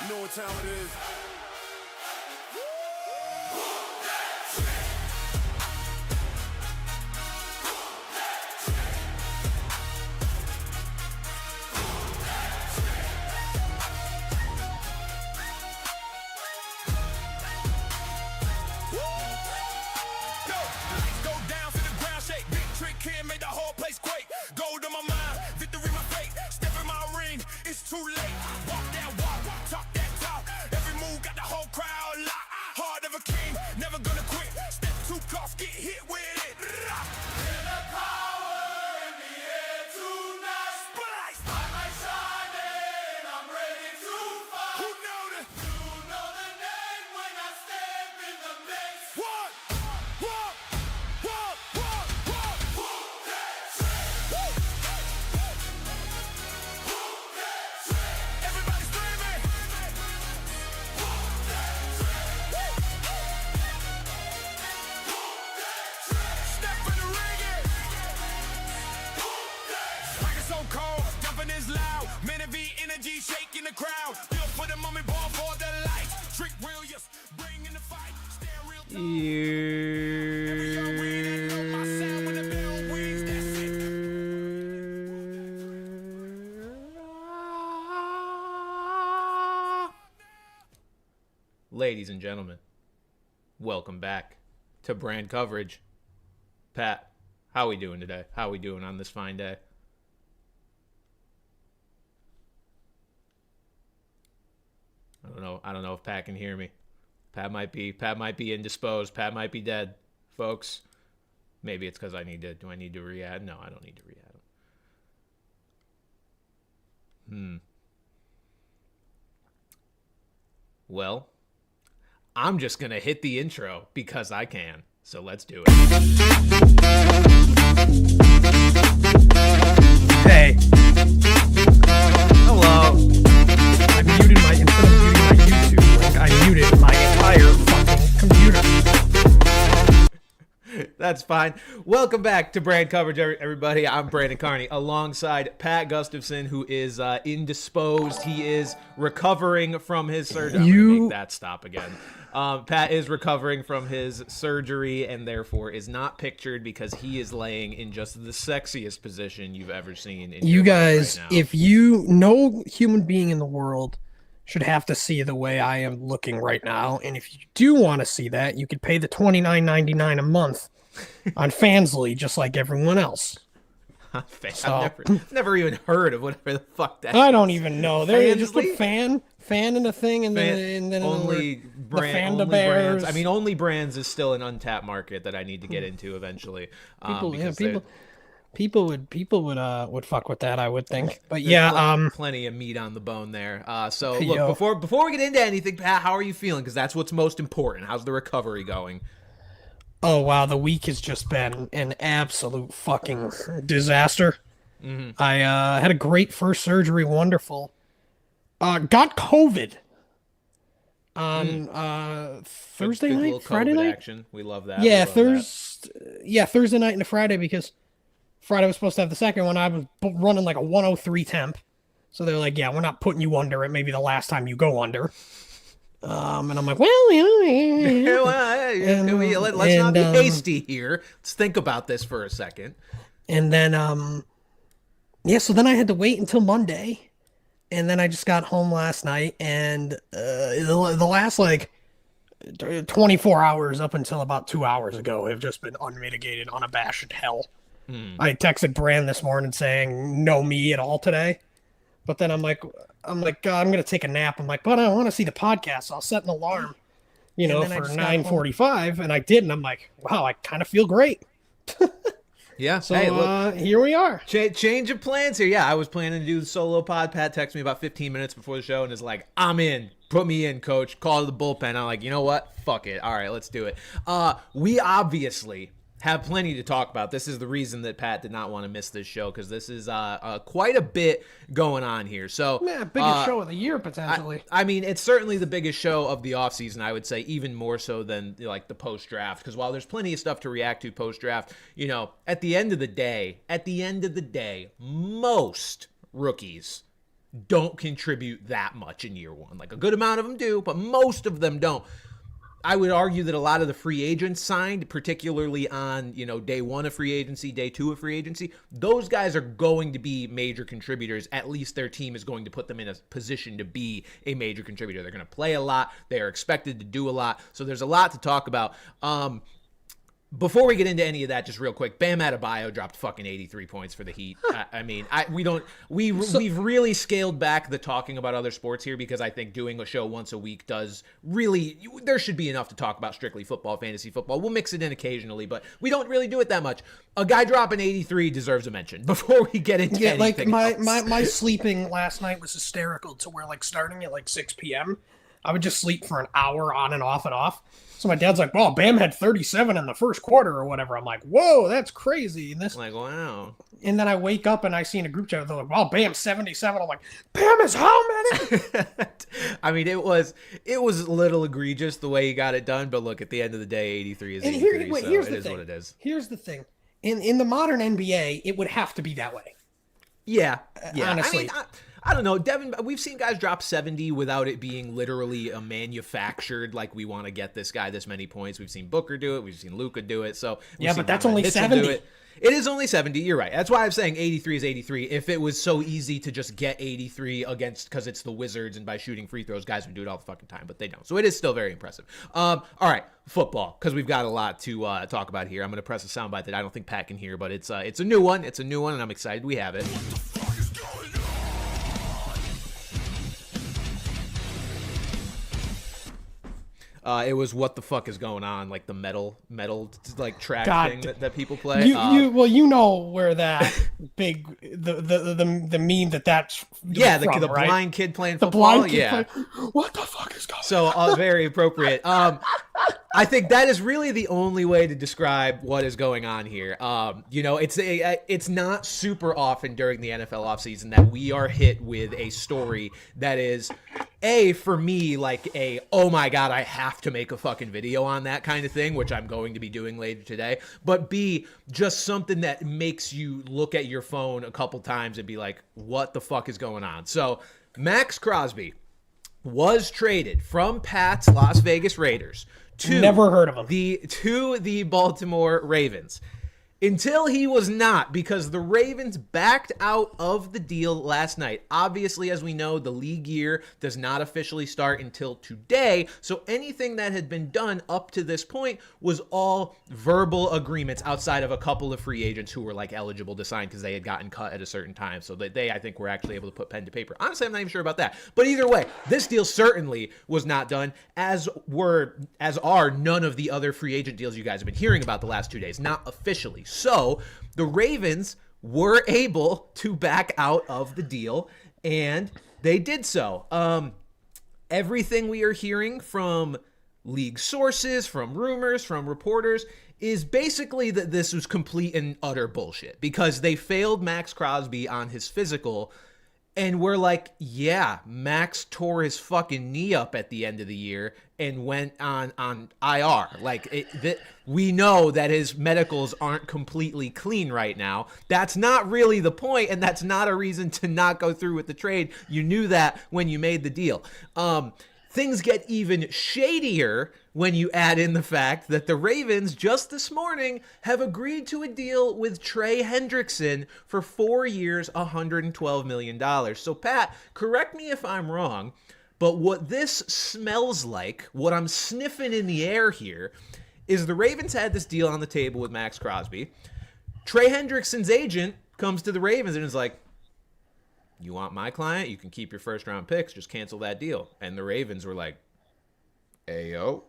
You know what time it is. Too late. Walk that walk, talk that talk. Every move got the whole crowd locked. Heart of a king, never gonna quit. Step too close, get hit with it. Feel the power in the air tonight. Spotlight shining, I'm ready to fight. Who know the? You know the name when I step in the mix. Walk. Who that train? Shaking the crowd, feel for the moment, ball for the lights. Trick real, yes, bring in the fight. Stand real. Ladies and gentlemen, welcome back to Brand Coverage. Pat, how we doing today? How we doing on this fine day? I don't know if Pat can hear me. Pat might be indisposed. Pat might be dead, folks. Maybe it's because do I need to re-add? No, I don't need to re-add him. Well, I'm just going to hit the intro because I can. So let's do it. Hey. Hello. I muted instead of muting my YouTube link, I muted my entire fucking computer. That's fine. Welcome back to Brand Coverage, everybody. I'm Brandon Carney, alongside Pat Gustafson, who is indisposed. He is recovering from his surgery. I'm going to make that stop again. Pat is recovering from his surgery and therefore is not pictured because he is laying in just the sexiest position you've ever seen. In you guys, right now. If no human being in the world should have to see the way I am looking right now, and if you do want to see that, you could pay the $29.99 a month on Fansly, just like everyone else. I've never even heard of whatever the fuck that is. I don't even know. They just put fan in the thing, and then only Brands. Brands. I mean, only Brands is still an untapped market that I need to get into eventually. People would fuck with that, I would think. But plenty of meat on the bone there. So look, before we get into anything, Pat, how are you feeling? Because that's what's most important. How's the recovery going? Oh, wow, the week has just been an absolute fucking disaster. Mm-hmm. I had a great first surgery, wonderful. Got COVID on Thursday night, Friday night? Action. We love that. Yeah, Thursday night and Friday, because Friday was supposed to have the second one. I was running like a 103 temp. So they're like, yeah, we're not putting you under. It may be the last time you go under. And I'm like, well, let's not be hasty here. Let's think about this for a second. And then, so then I had to wait until Monday. And then I just got home last night. And the last, 24 hours up until about 2 hours ago have just been unmitigated, unabashed hell. I texted Bran this morning saying, no me at all today. But then I'm like, God, I'm going to take a nap. I'm like, but I want to see the podcast. So I'll set an alarm, for 9:45. And I did. And I'm like, wow, I kind of feel great. Yeah. So hey, look, here we are. Change of plans here. Yeah, I was planning to do the solo pod. Pat texted me about 15 minutes before the show and is like, I'm in. Put me in, coach. Call to the bullpen. I'm like, you know what? Fuck it. All right, let's do it. We obviously have plenty to talk about. This is the reason that Pat did not want to miss this show, because this is quite a bit going on here. So biggest show of the year, potentially. I mean, it's certainly the biggest show of the offseason, I would say, even more so than the post-draft, because while there's plenty of stuff to react to post-draft, at the end of the day, most rookies don't contribute that much in year one. Like a good amount of them do, but most of them don't. I would argue that a lot of the free agents signed, particularly on, day one of free agency, day two of free agency, those guys are going to be major contributors. At least their team is going to put them in a position to be a major contributor. They're going to play a lot. They are expected to do a lot. So there's a lot to talk about. Before we get into any of that, just real quick, Bam Adebayo dropped fucking 83 points for the Heat. We've really scaled back the talking about other sports here because I think doing a show once a week there should be enough to talk about strictly football, fantasy football. We'll mix it in occasionally, but we don't really do it that much. A guy dropping 83 deserves a mention before we get into anything else. My sleeping last night was hysterical to where starting at 6 p.m., I would just sleep for an hour on and off and off. So my dad's like, well, Bam had 37 in the first quarter or whatever. I'm like, whoa, that's crazy. And wow. And then I wake up and I see in a group chat, they're like, wow, Bam's 77. I'm like, Bam is how many? I mean, it was a little egregious the way he got it done. But look, at the end of the day, 83 is 83. Here's the thing. What it is. Here's the thing. In the modern NBA, it would have to be that way. Yeah. Honestly. I don't know, Devin, we've seen guys drop 70 without it being literally a manufactured, like we want to get this guy this many points. We've seen Booker do it. We've seen Luka do it. So but that's only 70. It is only 70. You're right. That's why I'm saying 83 is 83. If it was so easy to just get 83 because it's the Wizards and by shooting free throws, guys would do it all the fucking time, but they don't. So it is still very impressive. All right, football, because we've got a lot to talk about here. I'm going to press a soundbite that I don't think Pat can hear, but it's a new one. It's a new one, and I'm excited we have it. It was What the Fuck Is Going On, like the metal track thing that people play. You know where that big the meme that's from, the right? blind kid playing football. Playing, what the fuck is going on? So very appropriate. I think that is really the only way to describe what is going on here. It's not super often during the NFL offseason that we are hit with a story that is for me, oh my God, I have to make a fucking video on that kind of thing, which I'm going to be doing later today. But B, just something that makes you look at your phone a couple times and be like, what the fuck is going on? So Maxx Crosby was traded from Pat's Las Vegas Raiders to never heard of him. To the Baltimore Ravens. Until he was not, because the Ravens backed out of the deal last night. Obviously, as we know, the league year does not officially start until today, so anything that had been done up to this point was all verbal agreements outside of a couple of free agents who were eligible to sign because they had gotten cut at a certain time, so that I think, were actually able to put pen to paper. Honestly, I'm not even sure about that. But either way, this deal certainly was not done, as are none of the other free agent deals you guys have been hearing about the last 2 days, not officially. So the Ravens were able to back out of the deal, and they did so. Everything we are hearing from league sources, from rumors, from reporters, is basically that this was complete and utter bullshit because they failed Maxx Crosby on his physical. And we're like, yeah, Max tore his fucking knee up at the end of the year and went on IR. We know that his medicals aren't completely clean right now. That's not really the point, and that's not a reason to not go through with the trade. You knew that when you made the deal. Things get even shadier when you add in the fact that the Ravens just this morning have agreed to a deal with Trey Hendrickson for 4 years, $112 million. So, Pat, correct me if I'm wrong, but what this smells like, what I'm sniffing in the air here, is the Ravens had this deal on the table with Maxx Crosby. Trey Hendrickson's agent comes to the Ravens and is like, you want my client? You can keep your first-round picks. Just cancel that deal. And the Ravens were like, ayo.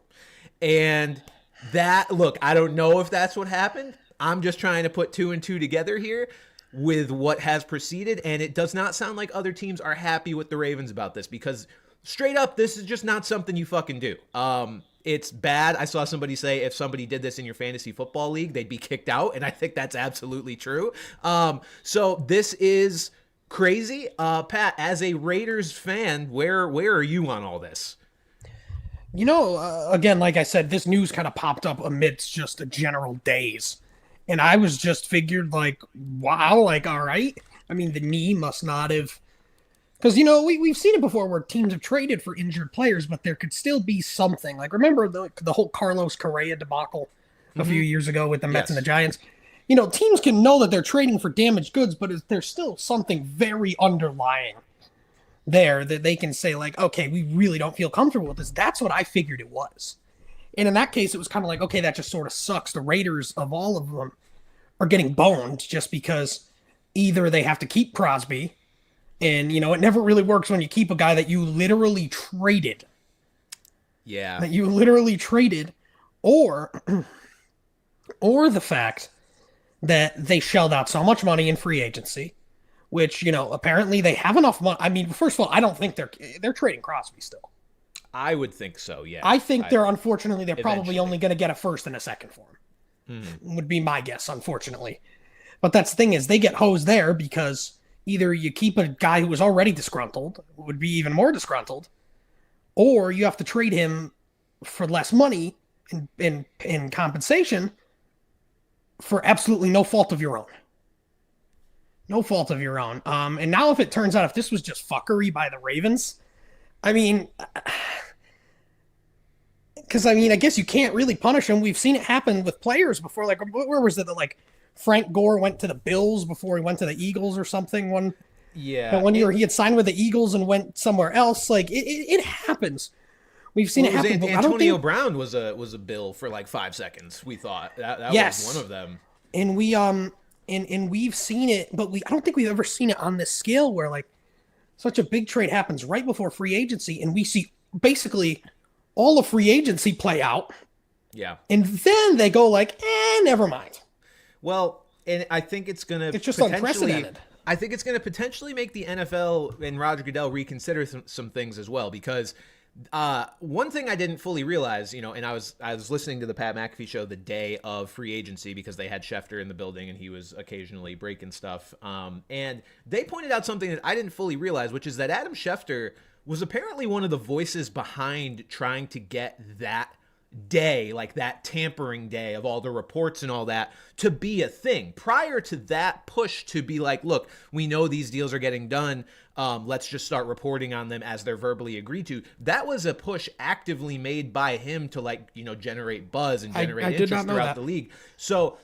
And look, I don't know if that's what happened. I'm just trying to put two and two together here with what has proceeded, and it does not sound like other teams are happy with the Ravens about this because straight up, this is just not something you fucking do. It's bad. I saw somebody say if somebody did this in your fantasy football league, they'd be kicked out, and I think that's absolutely true. So this is crazy. Pat, as a Raiders fan, where are you on all this? Again, like I said, this news kind of popped up amidst just a general daze. And I was just figured wow, all right. I mean, the knee must not have Because, you know, we've seen it before where teams have traded for injured players, but there could still be something. Like, remember the whole Carlos Correa debacle a few years ago with the Mets and the Giants? You know, teams can know that they're trading for damaged goods, but there's still something very underlying there that they can say, like, okay, we really don't feel comfortable with this. That's what I figured it was. And in that case, it was kind of like, okay, that just sort of sucks. The Raiders, of all of them, are getting boned just because either they have to keep Crosby, and, you know, it never really works when you keep a guy that you literally traded. Yeah. That you literally traded, or the fact that they shelled out so much money in free agency, which, you know, apparently they have enough money. I mean, first of all, I don't think they're trading Crosby still. I would think so, yeah. I think they're probably only going to get a first and a second for him. Would be my guess, unfortunately. But that's the thing is, they get hosed there because either you keep a guy who was already disgruntled, who would be even more disgruntled, or you have to trade him for less money in compensation for absolutely no fault of your own. No fault of your own. And now if it turns out if this was just fuckery by the Ravens, I mean, because, I mean, I guess you can't really punish them. We've seen it happen with players before. Like, where was it that, like, Frank Gore went to the Bills before he went to the Eagles or something? One year he had signed with the Eagles and went somewhere else. Like, it happens. We've seen it happen. Antonio Brown was a Bill for like 5 seconds. We thought that was one of them. And we've seen it, but I don't think we've ever seen it on this scale where, like, such a big trade happens right before free agency, and we see basically all of free agency play out. Yeah. And then they go like, never mind. Well, and I think it's just unprecedented. I think it's going to potentially make the NFL and Roger Goodell reconsider some things as well, because one thing I didn't fully realize, you know, and I was listening to the Pat McAfee show the day of free agency because they had Schefter in the building and he was occasionally breaking stuff. And they pointed out something that I didn't fully realize, which is that Adam Schefter was apparently one of the voices behind trying to get that day, like that tampering day of all the reports and all that, to be a thing. Prior to that push to be like, look, we know these deals are getting done. Let's just start reporting on them as they're verbally agreed to. That was a push actively made by him to, like, you know, generate buzz and generate interest throughout the league. So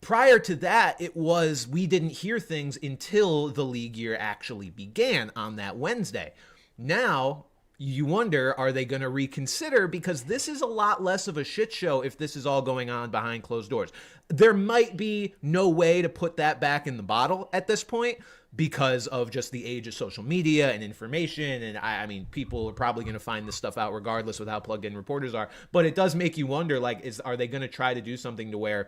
prior to that, it was, we didn't hear things until the league year actually began on that Wednesday. Now, you wonder, are they going to reconsider? Because this is a lot less of a shit show if this is all going on behind closed doors. There might be no way to put that back in the bottle at this point because of just the age of social media and information. And I mean, people are probably going to find this stuff out regardless with how plugged in reporters are. But it does make you wonder, like, are they going to try to do something to where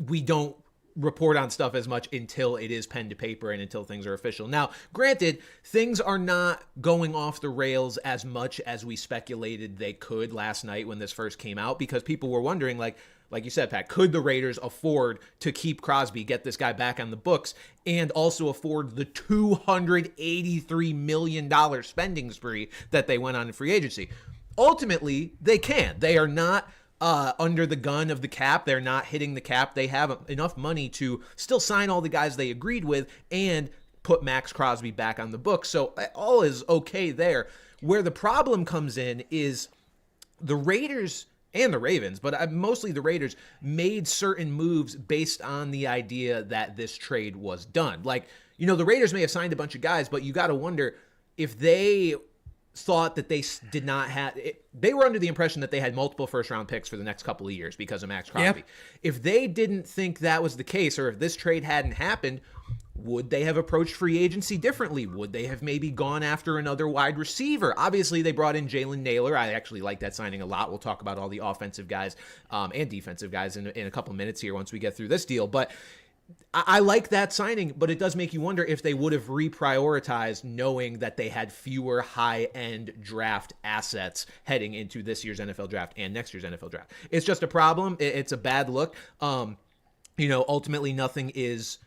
we don't report on stuff as much until it is pen to paper and until things are official? Now, granted, things are not going off the rails as much as we speculated they could last night when this first came out, because people were wondering, like you said, Pat, could the Raiders afford to keep Crosby, get this guy back on the books, and also afford the $283 million spending spree that they went on in free agency? Ultimately, they can. They are not under the gun of the cap. They're not hitting the cap. They have enough money to still sign all the guys they agreed with and put Maxx Crosby back on the books. So all is okay there. Where the problem comes in is the Raiders and the Ravens, but mostly the Raiders, made certain moves based on the idea that this trade was done. Like, you know, the Raiders may have signed a bunch of guys, but you got to wonder if they thought that they did not have it. They were under the impression that they had multiple first round picks for the next couple of years because of Maxx Crosby. Yep. If they didn't think that was the case, or if this trade hadn't happened, would they have approached free agency differently? Would they have maybe gone after another wide receiver? Obviously, they brought in Jalen Naylor. I actually like that signing a lot. We'll talk about all the offensive guys and defensive guys in a couple minutes here once we get through this deal. But I like that signing, but it does make you wonder if they would have reprioritized knowing that they had fewer high-end draft assets heading into this year's NFL draft and next year's NFL draft. It's just a problem. It's a bad look. You know, ultimately nothing is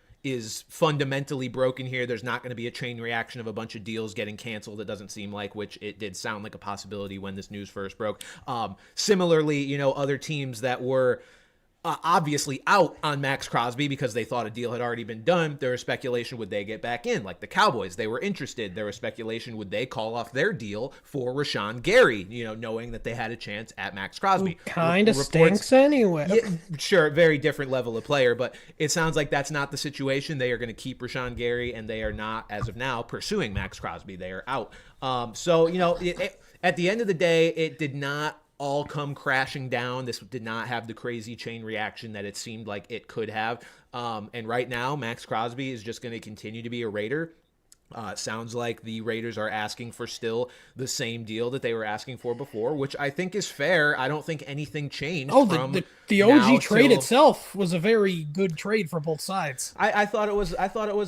fundamentally broken here. There's not going to be a chain reaction of a bunch of deals getting canceled. It doesn't seem like, which it did sound like a possibility when this news first broke. Similarly, you know, other teams that were obviously out on Maxx Crosby because they thought a deal had already been done. There was speculation, would they get back in? Like the Cowboys, they were interested. There was speculation, would they call off their deal for Rashawn Gary, knowing that they had a chance at Maxx Crosby. Kind of stinks anyway. Yeah, sure, very different level of player, but it sounds like that's not the situation. They are going to keep Rashawn Gary, and they are not, as of now, pursuing Maxx Crosby. They are out. At the end of the day, it did not all come crashing down. This did not have the crazy chain reaction that it seemed like it could have. And right now, Maxx Crosby is just going to continue to be a Raider. Sounds like the Raiders are asking for still the same deal that they were asking for before, which I think is fair. I don't think anything changed. The OG trade itself was a very good trade for both sides. I thought it was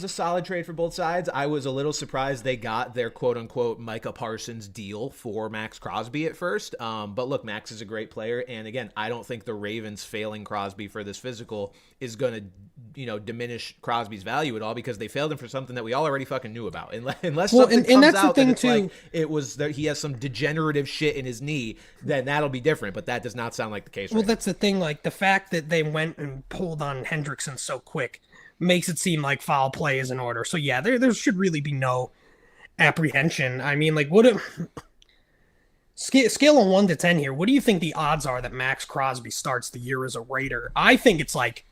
a solid trade for both sides. I was a little surprised they got their quote unquote Micah Parsons deal for Maxx Crosby at first. But look, Max is a great player, and again, I don't think the Ravens failing Crosby for this physical is going to diminish Crosby's value at all, because they failed him for something that we all already fucking knew about. Unless something comes that's out the thing that it's too. like it was that he has some degenerative shit in his knee, then that'll be different. But that does not sound like the case. Well, that's the thing. Like the fact that they went and pulled on Hendrickson so quick makes it seem like foul play is in order. So yeah, there should really be no apprehension. I mean, like scale of 1 to 10 here. What do you think the odds are that Maxx Crosby starts the year as a Raider? I think it's like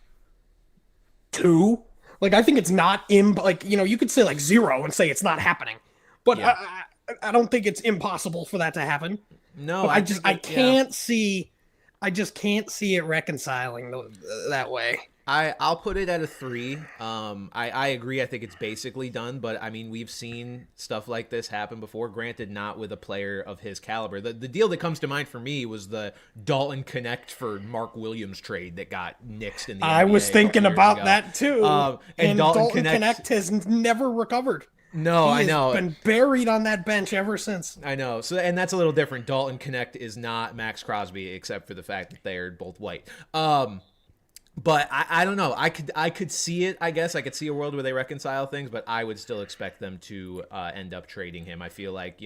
2. Like, I think it's not you could say like 0 and say it's not happening, but yeah. I don't think it's impossible for that to happen. No, but I can't see it reconciling that way. I'll put it at a 3. I agree. I think it's basically done, but I mean, we've seen stuff like this happen before. Granted, not with a player of his caliber. The deal that comes to mind for me was the Dalton Connect for Mark Williams trade that got nixed in the NBA. I was thinking about ago. that too. And Dalton Connect has never recovered. No, I know. He's been buried on that bench ever since. I know. So, and that's a little different. Dalton Connect is not Maxx Crosby, except for the fact that they're both white. But I don't know. I could see it. I guess I could see a world where they reconcile things, but I would still expect them to end up trading him. I feel like,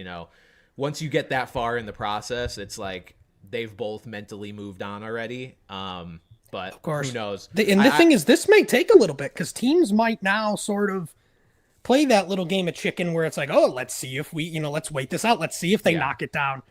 once you get that far in the process, it's like they've both mentally moved on already. But of course, who knows? The thing is, this may take a little bit because teams might now sort of play that little game of chicken where it's like, oh, let's see if we, let's wait this out. Let's see if they knock it down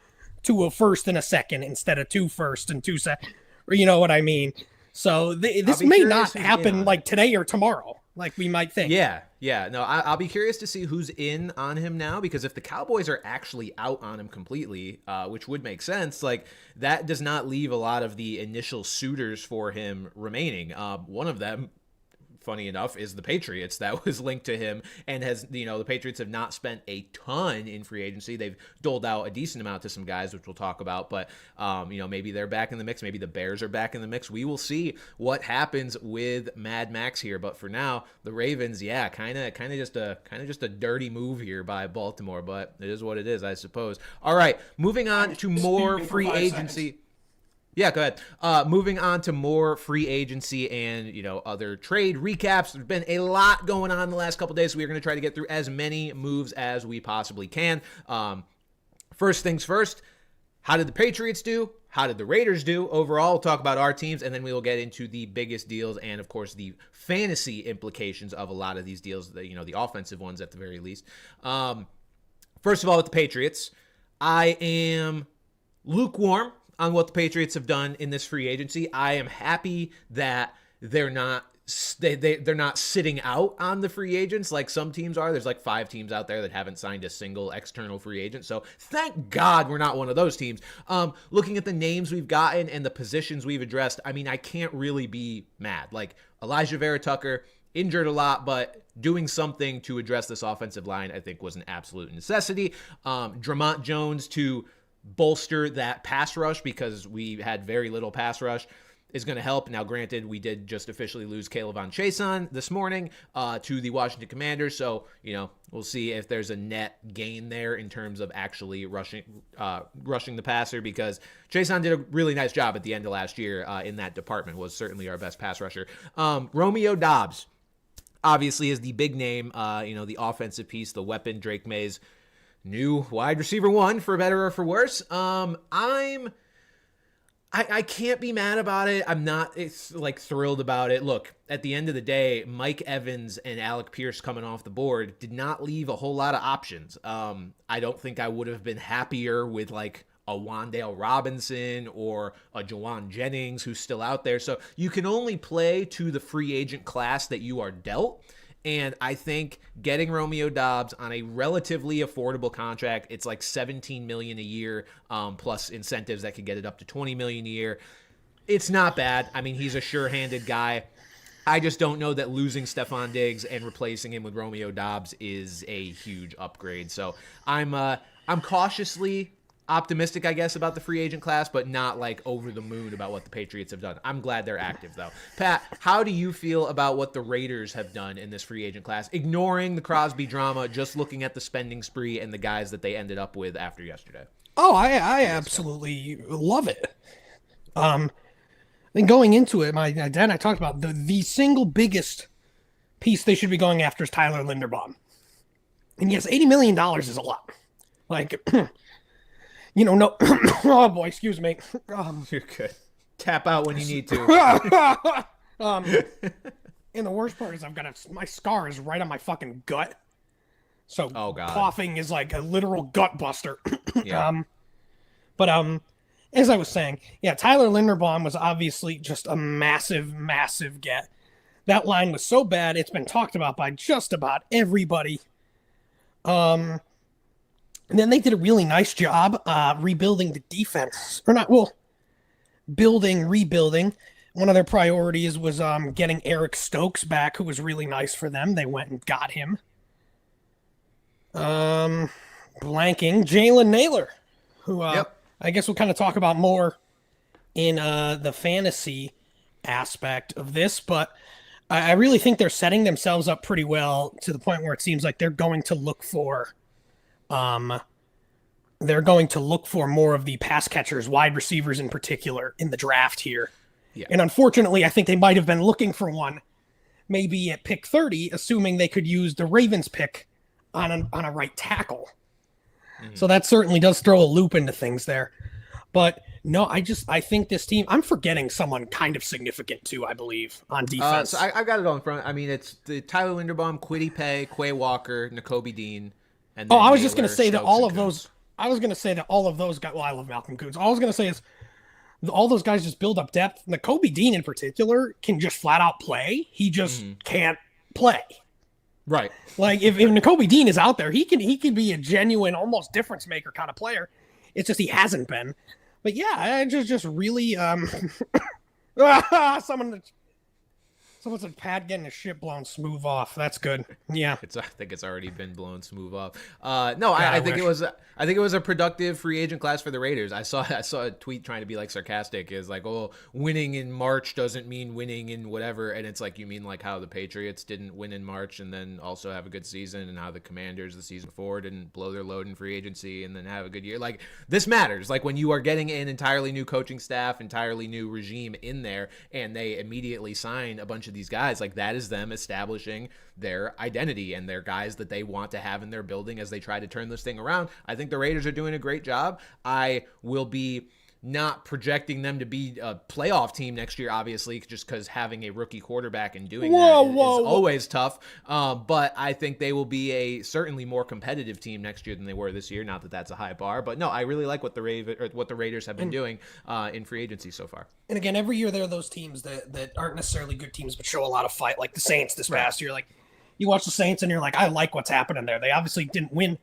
to a first and a second instead of 2 firsts and 2 seconds. Or you know what I mean? So this may not happen like today or tomorrow, like we might think. Yeah. No, I'll be curious to see who's in on him now, because if the Cowboys are actually out on him completely, which would make sense, like that does not leave a lot of the initial suitors for him remaining. One of them, funny enough, is the Patriots that was linked to him, and has, the Patriots have not spent a ton in free agency. They've doled out a decent amount to some guys, which we'll talk about, but maybe they're back in the mix. Maybe the Bears are back in the mix. We will see what happens with Mad Max here, but for now, the Ravens, kind of just a dirty move here by Baltimore, but it is what it is, I suppose. All right, moving on to more free agency. Yeah, go ahead. Moving on to more free agency and, other trade recaps. There's been a lot going on the last couple days, so we're going to try to get through as many moves as we possibly can. First things first, how did the Patriots do? How did the Raiders do? Overall, we'll talk about our teams, and then we will get into the biggest deals and, of course, the fantasy implications of a lot of these deals, the offensive ones at the very least. First of all, with the Patriots, I am lukewarm on what the Patriots have done in this free agency. I am happy that they're not sitting out on the free agents like some teams are. There's like 5 teams out there that haven't signed a single external free agent. So thank God we're not one of those teams. Looking at the names we've gotten and the positions we've addressed, I mean, I can't really be mad. Like Elijah Vera-Tucker, injured a lot, but doing something to address this offensive line, I think, was an absolute necessity. Dramont Jones to bolster that pass rush, because we had very little pass rush, is going to help. Now, granted, we did just officially lose K'Lavon Chaisson this morning to the Washington Commanders, so we'll see if there's a net gain there in terms of actually rushing the passer, because Chaisson did a really nice job at the end of last year in that department, was certainly our best pass rusher. Romeo Doubs obviously is the big name, the offensive piece, the weapon, Drake May's new wide receiver 1, for better or for worse. I'm I can't be mad about it. I'm not thrilled about it. Look, at the end of the day, Mike Evans and Alec Pierce coming off the board did not leave a whole lot of options. I don't think I would have been happier with like a Wandale Robinson or a Jawan Jennings who's still out there. So you can only play to the free agent class that you are dealt. And I think getting Romeo Doubs on a relatively affordable contract, it's like $17 million a year, plus incentives that could get it up to $20 million a year. It's not bad. I mean, he's a sure-handed guy. I just don't know that losing Stephon Diggs and replacing him with Romeo Doubs is a huge upgrade. So I'm cautiously optimistic, I guess, about the free agent class, but not like over the moon about what the Patriots have done. I'm glad they're active, though. Pat, how do you feel about what the Raiders have done in this free agent class, ignoring the Crosby drama, just looking at the spending spree and the guys that they ended up with after yesterday? Oh, I absolutely love it. Then going into it, my dad and I talked about the single biggest piece they should be going after is Tyler Linderbaum. And yes, $80 million is a lot. Like, no, oh boy, excuse me. You're good. Tap out when you need to. And the worst part is my scar is right on my fucking gut. So coughing is like a literal gut buster. Yeah. But as I was saying, yeah, Tyler Linderbaum was obviously just a massive, massive get. That line was so bad, it's been talked about by just about everybody. And then they did a really nice job rebuilding the defense. Rebuilding. One of their priorities was getting Eric Stokes back, who was really nice for them. They went and got him. Blanking Jalen Naylor, who I guess we'll kind of talk about more in the fantasy aspect of this, but I really think they're setting themselves up pretty well to the point where it seems like they're going to look for more of the pass catchers, wide receivers in particular, in the draft here. Yeah. And unfortunately, I think they might have been looking for one maybe at pick 30, assuming they could use the Ravens pick on a right tackle. Mm-hmm. So that certainly does throw a loop into things there. But no, I think this team, I'm forgetting someone kind of significant too, I believe, on defense. So I got it all in front. I mean, it's the Tyler Linderbaum, Kwity Paye, Quay Walker, N'Kobe Dean. And then I was just going to say that all of those, guys, well, I love Malcolm Kuntz. All I was going to say is all those guys just build up depth. N'Kobe Dean in particular can just flat out play. He just can't play. Right. Like if N'Kobe Dean is out there, he can be a genuine, almost difference maker kind of player. It's just he hasn't been. But yeah, I just really someone said Pat getting his shit blown smooth off. That's good. Yeah. I think it's already been blown smooth off. No, I think it was a productive free agent class for the Raiders. I saw a tweet trying to be like sarcastic, is like, oh, winning in March doesn't mean winning in whatever, and it's like, you mean like how the Patriots didn't win in March and then also have a good season, and how the Commanders the season before didn't blow their load in free agency and then have a good year. Like, this matters. Like, when you are getting an entirely new coaching staff, entirely new regime in there, and they immediately sign a bunch of these guys, like, that is them establishing their identity and their guys that they want to have in their building as they try to turn this thing around. I think the Raiders are doing a great job. I will be not projecting them to be a playoff team next year, obviously, just because having a rookie quarterback and doing that is always tough. But I think they will be a certainly more competitive team next year than they were this year. Not that that's a high bar, but no, I really like what the Raiders have been doing in free agency so far. And again, every year there are those teams that aren't necessarily good teams but show a lot of fight, like the Saints this past year. Like, you watch the Saints and you're like, I like what's happening there. They obviously didn't win.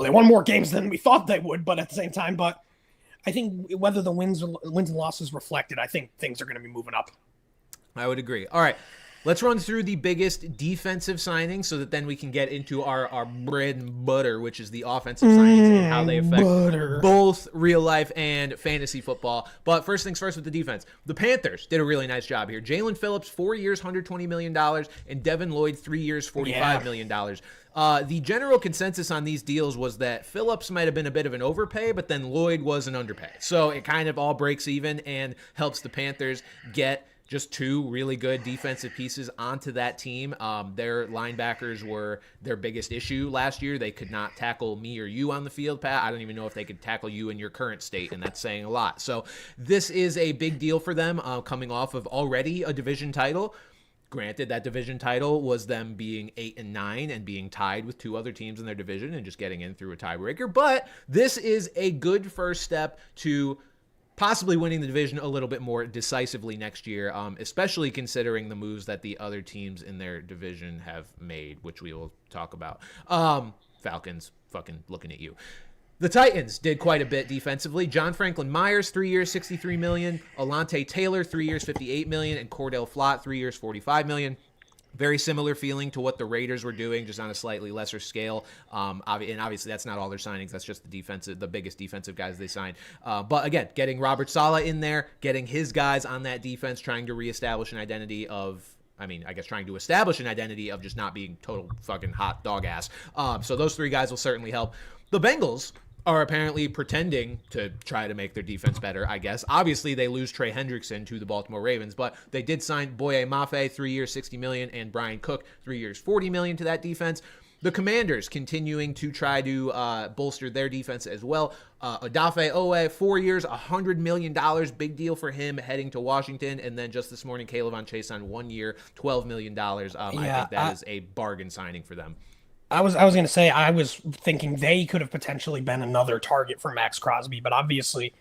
They won more games than we thought they would, but at the same time, but I think whether the wins and losses reflected, I think things are going to be moving up. I would agree. All right, let's run through the biggest defensive signings so that then we can get into our bread and butter, which is the offensive signings and how they affect both real life and fantasy football. But first things first with the defense. The Panthers did a really nice job here. Jalen Phillips, 4 years, $120 million, and Devin Lloyd, 3 years, $45 million. The general consensus on these deals was that Phillips might have been a bit of an overpay, but then Lloyd was an underpay. So it kind of all breaks even and helps the Panthers get just two really good defensive pieces onto that team. Their linebackers were their biggest issue last year. They could not tackle me or you on the field, Pat. I don't even know if they could tackle you in your current state, and that's saying a lot. So this is a big deal for them, coming off of already a division title. Granted, that division title was them being 8-9 and being tied with two other teams in their division and just getting in through a tiebreaker. But this is a good first step to possibly winning the division a little bit more decisively next year, especially considering the moves that the other teams in their division have made, which we will talk about. Falcons, fucking looking at you. The Titans did quite a bit defensively. John Franklin Myers, 3 years, $63 million. Alante Taylor, 3 years, $58 million. And Cordell Flott, 3 years, $45 million. Very similar feeling to what the Raiders were doing, just on a slightly lesser scale. And obviously, that's not all their signings. That's just the biggest defensive guys they signed. But again, getting Robert Saleh in there, getting his guys on that defense, trying to establish an identity of just not being total fucking hot dog ass. So those three guys will certainly help. The Bengals are apparently pretending to try to make their defense better, I guess. Obviously, they lose Trey Hendrickson to the Baltimore Ravens, but they did sign Boye Mafe, 3 years, $60 million, and Brian Cook, 3 years, $40 million to that defense. The Commanders continuing to try to bolster their defense as well. Odafe Owe, 4 years, $100 million. Big deal for him heading to Washington. And then just this morning, Caleb Chase on 1 year, $12 million. I think that is a bargain signing for them. I was going to say, I was thinking they could have potentially been another target for Maxx Crosby, but obviously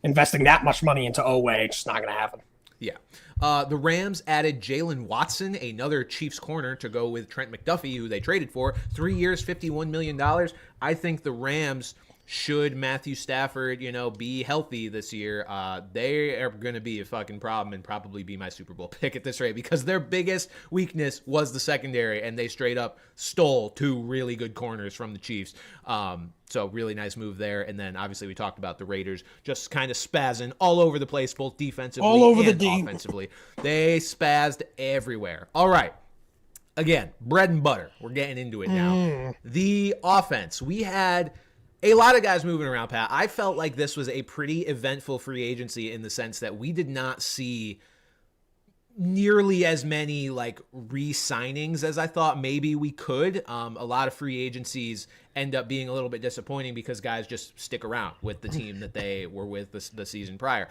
investing that much money into Owe, it's just not going to happen. Yeah. The Rams added Jalen Watson, another Chiefs corner, to go with Trent McDuffie, who they traded for. 3 years, $51 million. I think the Rams, should Matthew Stafford, be healthy this year, they are going to be a fucking problem and probably be my Super Bowl pick at this rate, because their biggest weakness was the secondary, and they straight up stole two really good corners from the Chiefs. So really nice move there. And then obviously we talked about the Raiders just kind of spazzing all over the place, both defensively and offensively. They spazzed everywhere. All right. Again, bread and butter. We're getting into it now. The offense. We had a lot of guys moving around, Pat. I felt like this was a pretty eventful free agency in the sense that we did not see nearly as many re-signings as I thought maybe we could. A lot of free agencies end up being a little bit disappointing because guys just stick around with the team that they were with the season prior.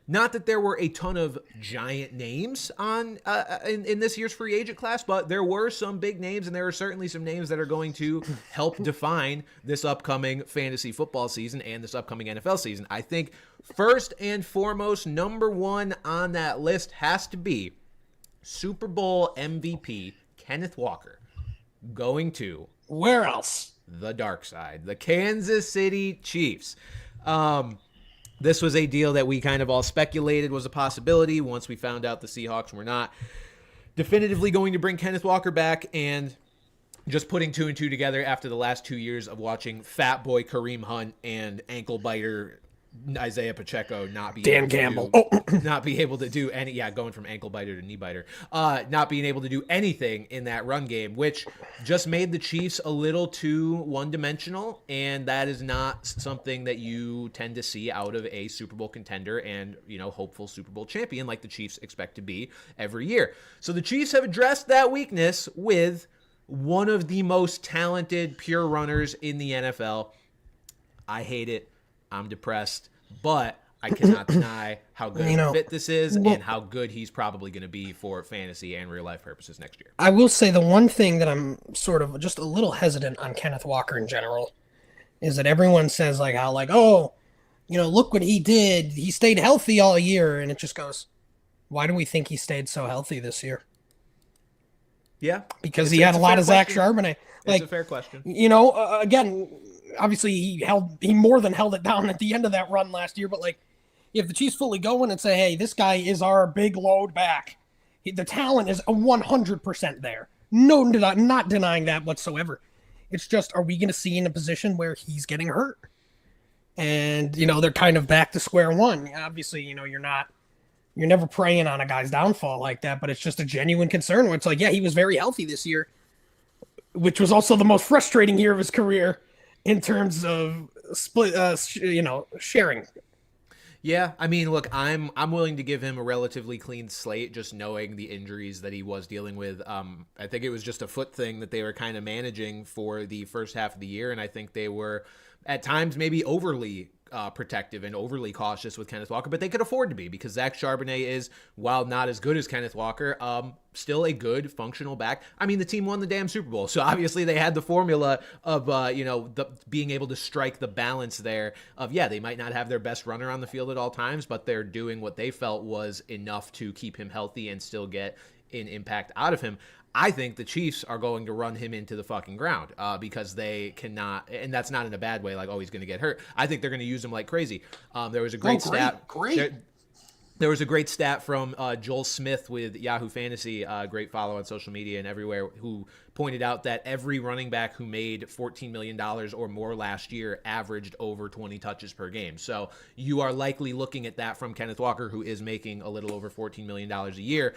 Not that there were a ton of giant names on in this year's free agent class, but there were some big names, and there are certainly some names that are going to help define this upcoming fantasy football season and this upcoming NFL season. I think first and foremost, number one on that list has to be Super Bowl MVP Kenneth Walker going to where else? The dark side, the Kansas City Chiefs. This was a deal that we kind of all speculated was a possibility once we found out the Seahawks were not definitively going to bring Kenneth Walker back, and just putting two and two together after the last 2 years of watching Fat Boy Kareem Hunt and ankle biter Isaiah Pacheco not be able to do any, going from ankle biter to knee biter, not being able to do anything in that run game, which just made the Chiefs a little too one-dimensional, and that is not something that you tend to see out of a Super Bowl contender and, hopeful Super Bowl champion like the Chiefs expect to be every year. So the Chiefs have addressed that weakness with one of the most talented pure runners in the NFL. I hate it. I'm depressed, but I cannot deny how good of a fit this is and how good he's probably going to be for fantasy and real life purposes next year. I will say the one thing that I'm sort of just a little hesitant on Kenneth Walker in general is that everyone says look what he did. He stayed healthy all year, and it just goes, why do we think he stayed so healthy this year? Yeah. Because he had a lot of Zach Charbonnet. It's a fair question. Again, obviously he more than held it down at the end of that run last year, but if the Chiefs fully go in and say, hey, this guy is our big load back, the talent is 100% there. No, not denying that whatsoever. It's just, are we going to see in a position where he's getting hurt? And, they're kind of back to square one. Obviously, you're never preying on a guy's downfall like that, but it's just a genuine concern where it's he was very healthy this year, which was also the most frustrating year of his career in terms of sharing. Yeah, I mean, look, I'm willing to give him a relatively clean slate, just knowing the injuries that he was dealing with. I think it was just a foot thing that they were kind of managing for the first half of the year, and I think they were at times maybe overly protective and overly cautious with Kenneth Walker, but they could afford to be because Zach Charbonnet is, while not as good as Kenneth Walker, still a good functional back. I mean, the team won the damn Super Bowl, so obviously they had the formula of being able to strike the balance there of, yeah, they might not have their best runner on the field at all times, but they're doing what they felt was enough to keep him healthy and still get an impact out of him. I think the Chiefs are going to run him into the fucking ground because they cannot, and that's not in a bad way, like, oh, he's going to get hurt. I think they're going to use him like crazy. There was a great stat. Great. There was a great stat from Joel Smith with Yahoo Fantasy, great follow on social media and everywhere, who pointed out that every running back who made $14 million or more last year averaged over 20 touches per game. So you are likely looking at that from Kenneth Walker, who is making a little over $14 million a year.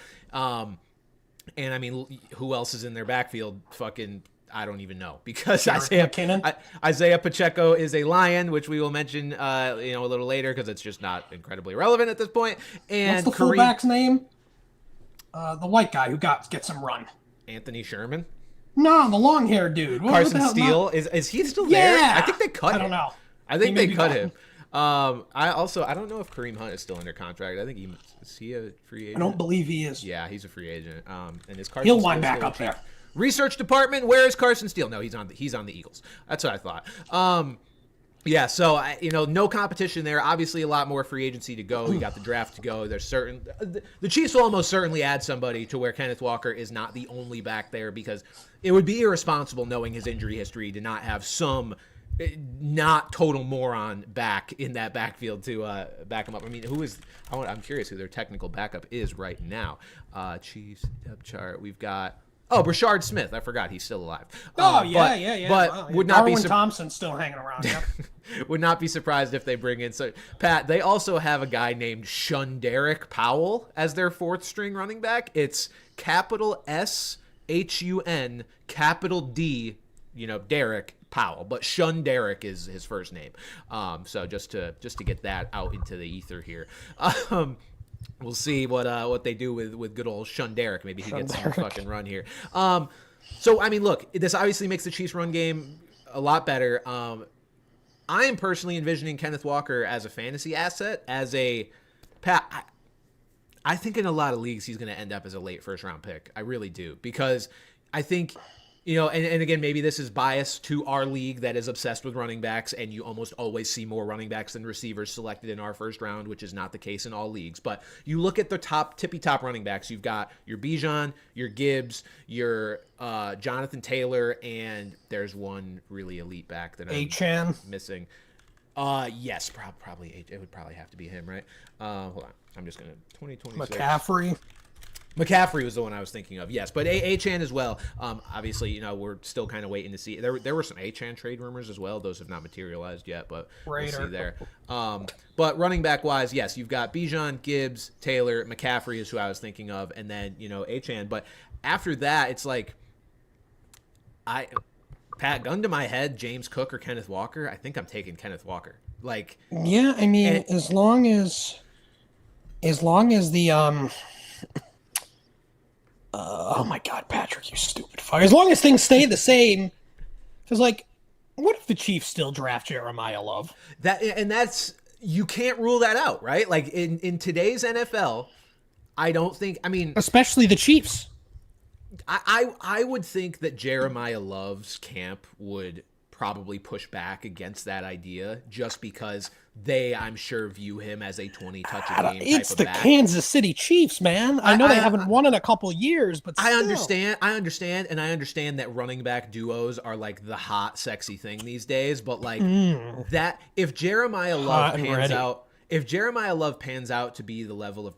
And I mean, who else is in their backfield? Fucking, I don't even know, because Isaiah Pacheco is a Lion, which we will mention, a little later because it's just not incredibly relevant at this point. And what's the fullback's name? The white guy who gets some run. Anthony Sherman. No, the long-haired dude. Carson Steele. Is he still there? Yeah. I think they cut him. I don't know. I think they cut him. I don't know if Kareem Hunt is still under contract. I think is he a free agent? I don't believe he is. Yeah, he's a free agent. And is Carson He'll Steele wind back still up there. Research department, where is Carson Steele? No, he's on the Eagles. That's what I thought. Yeah, so no competition there. Obviously, a lot more free agency to go. You got the draft to go. There's the Chiefs will almost certainly add somebody to where Kenneth Walker is not the only back there, because it would be irresponsible, knowing his injury history, to not have some not total moron back in that backfield to back him up. I mean, I'm curious who their technical backup is right now. Chiefs depth chart. We've got Brashard Smith. I forgot he's still alive. Yeah. But wow, would not Darwin be Thompson's still hanging around. Yep. Would not be surprised if they bring in. So Pat, they also have a guy named Shunderick Powell as their fourth string running back. It's capital SHUN capital D, Derek Powell, but Shunderick is his first name. So just to get that out into the ether here. We'll see what they do with good old Shunderick. Maybe he gets some fucking run here. So I mean, look, this obviously makes the Chiefs' run game a lot better. I am personally envisioning Kenneth Walker as a fantasy asset, I think in a lot of leagues he's going to end up as a late first round pick. I really do, because I think, and again, maybe this is biased to our league that is obsessed with running backs, and you almost always see more running backs than receivers selected in our first round, which is not the case in all leagues. But you look at the tippy top running backs, you've got your Bijan, your Gibbs, your Jonathan Taylor, and there's one really elite back that I'm missing. Yes, probably it would probably have to be him, right? Hold on, I'm just gonna 2026. McCaffrey was the one I was thinking of, yes, but Achane as well. Obviously, we're still kind of waiting to see. There were some Achane trade rumors as well. Those have not materialized yet, but we'll see there. But running back wise, yes, you've got Bijan, Gibbs, Taylor, McCaffrey is who I was thinking of, and then Achane. But after that, it's like Pat, gun to my head, James Cook or Kenneth Walker. I think I'm taking Kenneth Walker. Yeah, I mean, as long as the oh my God, Patrick, you stupid fuck. As long as things stay the same, because what if the Chiefs still draft Jeremiah Love? That's, you can't rule that out, right? In today's NFL, I don't think. I mean, especially the Chiefs. I would think that Jeremiah Love's camp would probably push back against that idea, just because they, I'm sure, view him as a 20 touch a game it's type the of back. Kansas City Chiefs, man. I know they haven't won in a couple years, but still. I understand, and I understand that running back duos are the hot, sexy thing these days. But that, if Jeremiah Love pans out to be the level of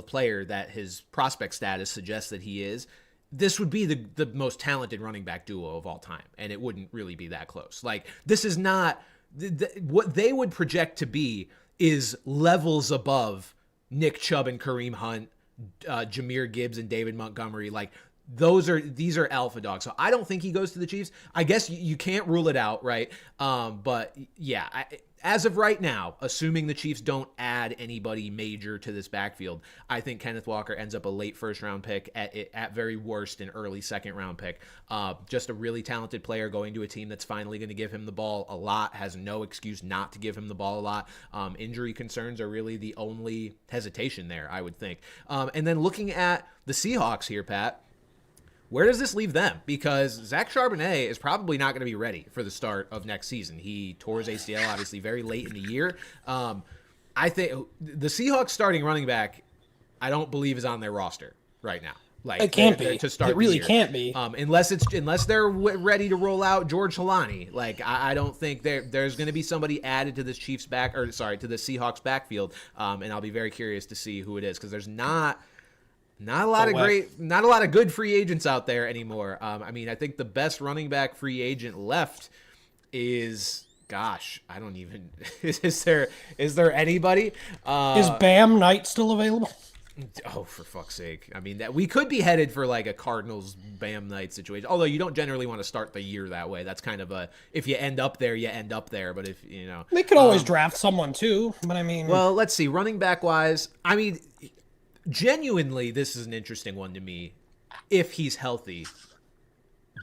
player that his prospect status suggests that he is, this would be the most talented running back duo of all time, and it wouldn't really be that close. This is not what they would project to be, is levels above Nick Chubb and Kareem Hunt, Jahmyr Gibbs and David Montgomery. these are alpha dogs. So I don't think he goes to the Chiefs. I guess you can't rule it out, right? But yeah, as of right now, assuming the Chiefs don't add anybody major to this backfield, I think Kenneth Walker ends up a late first-round pick, at very worst an early second-round pick. Just a really talented player going to a team that's finally going to give him the ball a lot, has no excuse not to give him the ball a lot. Injury concerns are really the only hesitation there, I would think. And then looking at the Seahawks here, Pat, where does this leave them? Because Zach Charbonnet is probably not going to be ready for the start of next season. He tore his ACL obviously very late in the year. I think the Seahawks starting running back, I don't believe is on their roster right now. Like it can't be to start. It really the year. can't be Unless they're ready to roll out George Halani. Like I don't think there's going to be somebody added to this to the Seahawks backfield. And I'll be very curious to see who it is because there's not a lot of good free agents out there anymore. I mean, I think the best running back free agent left is, gosh, I don't even. Is there anybody? Is Bam Knight still available? Oh, for fuck's sake! I mean, that we could be headed for like a Cardinals Bam Knight situation. Although you don't generally want to start the year that way. That's kind of if you end up there, you end up there. But if you know, they could always draft someone too. But I mean, well, let's see. Running back wise, I mean. Genuinely, this is an interesting one to me. If he's healthy,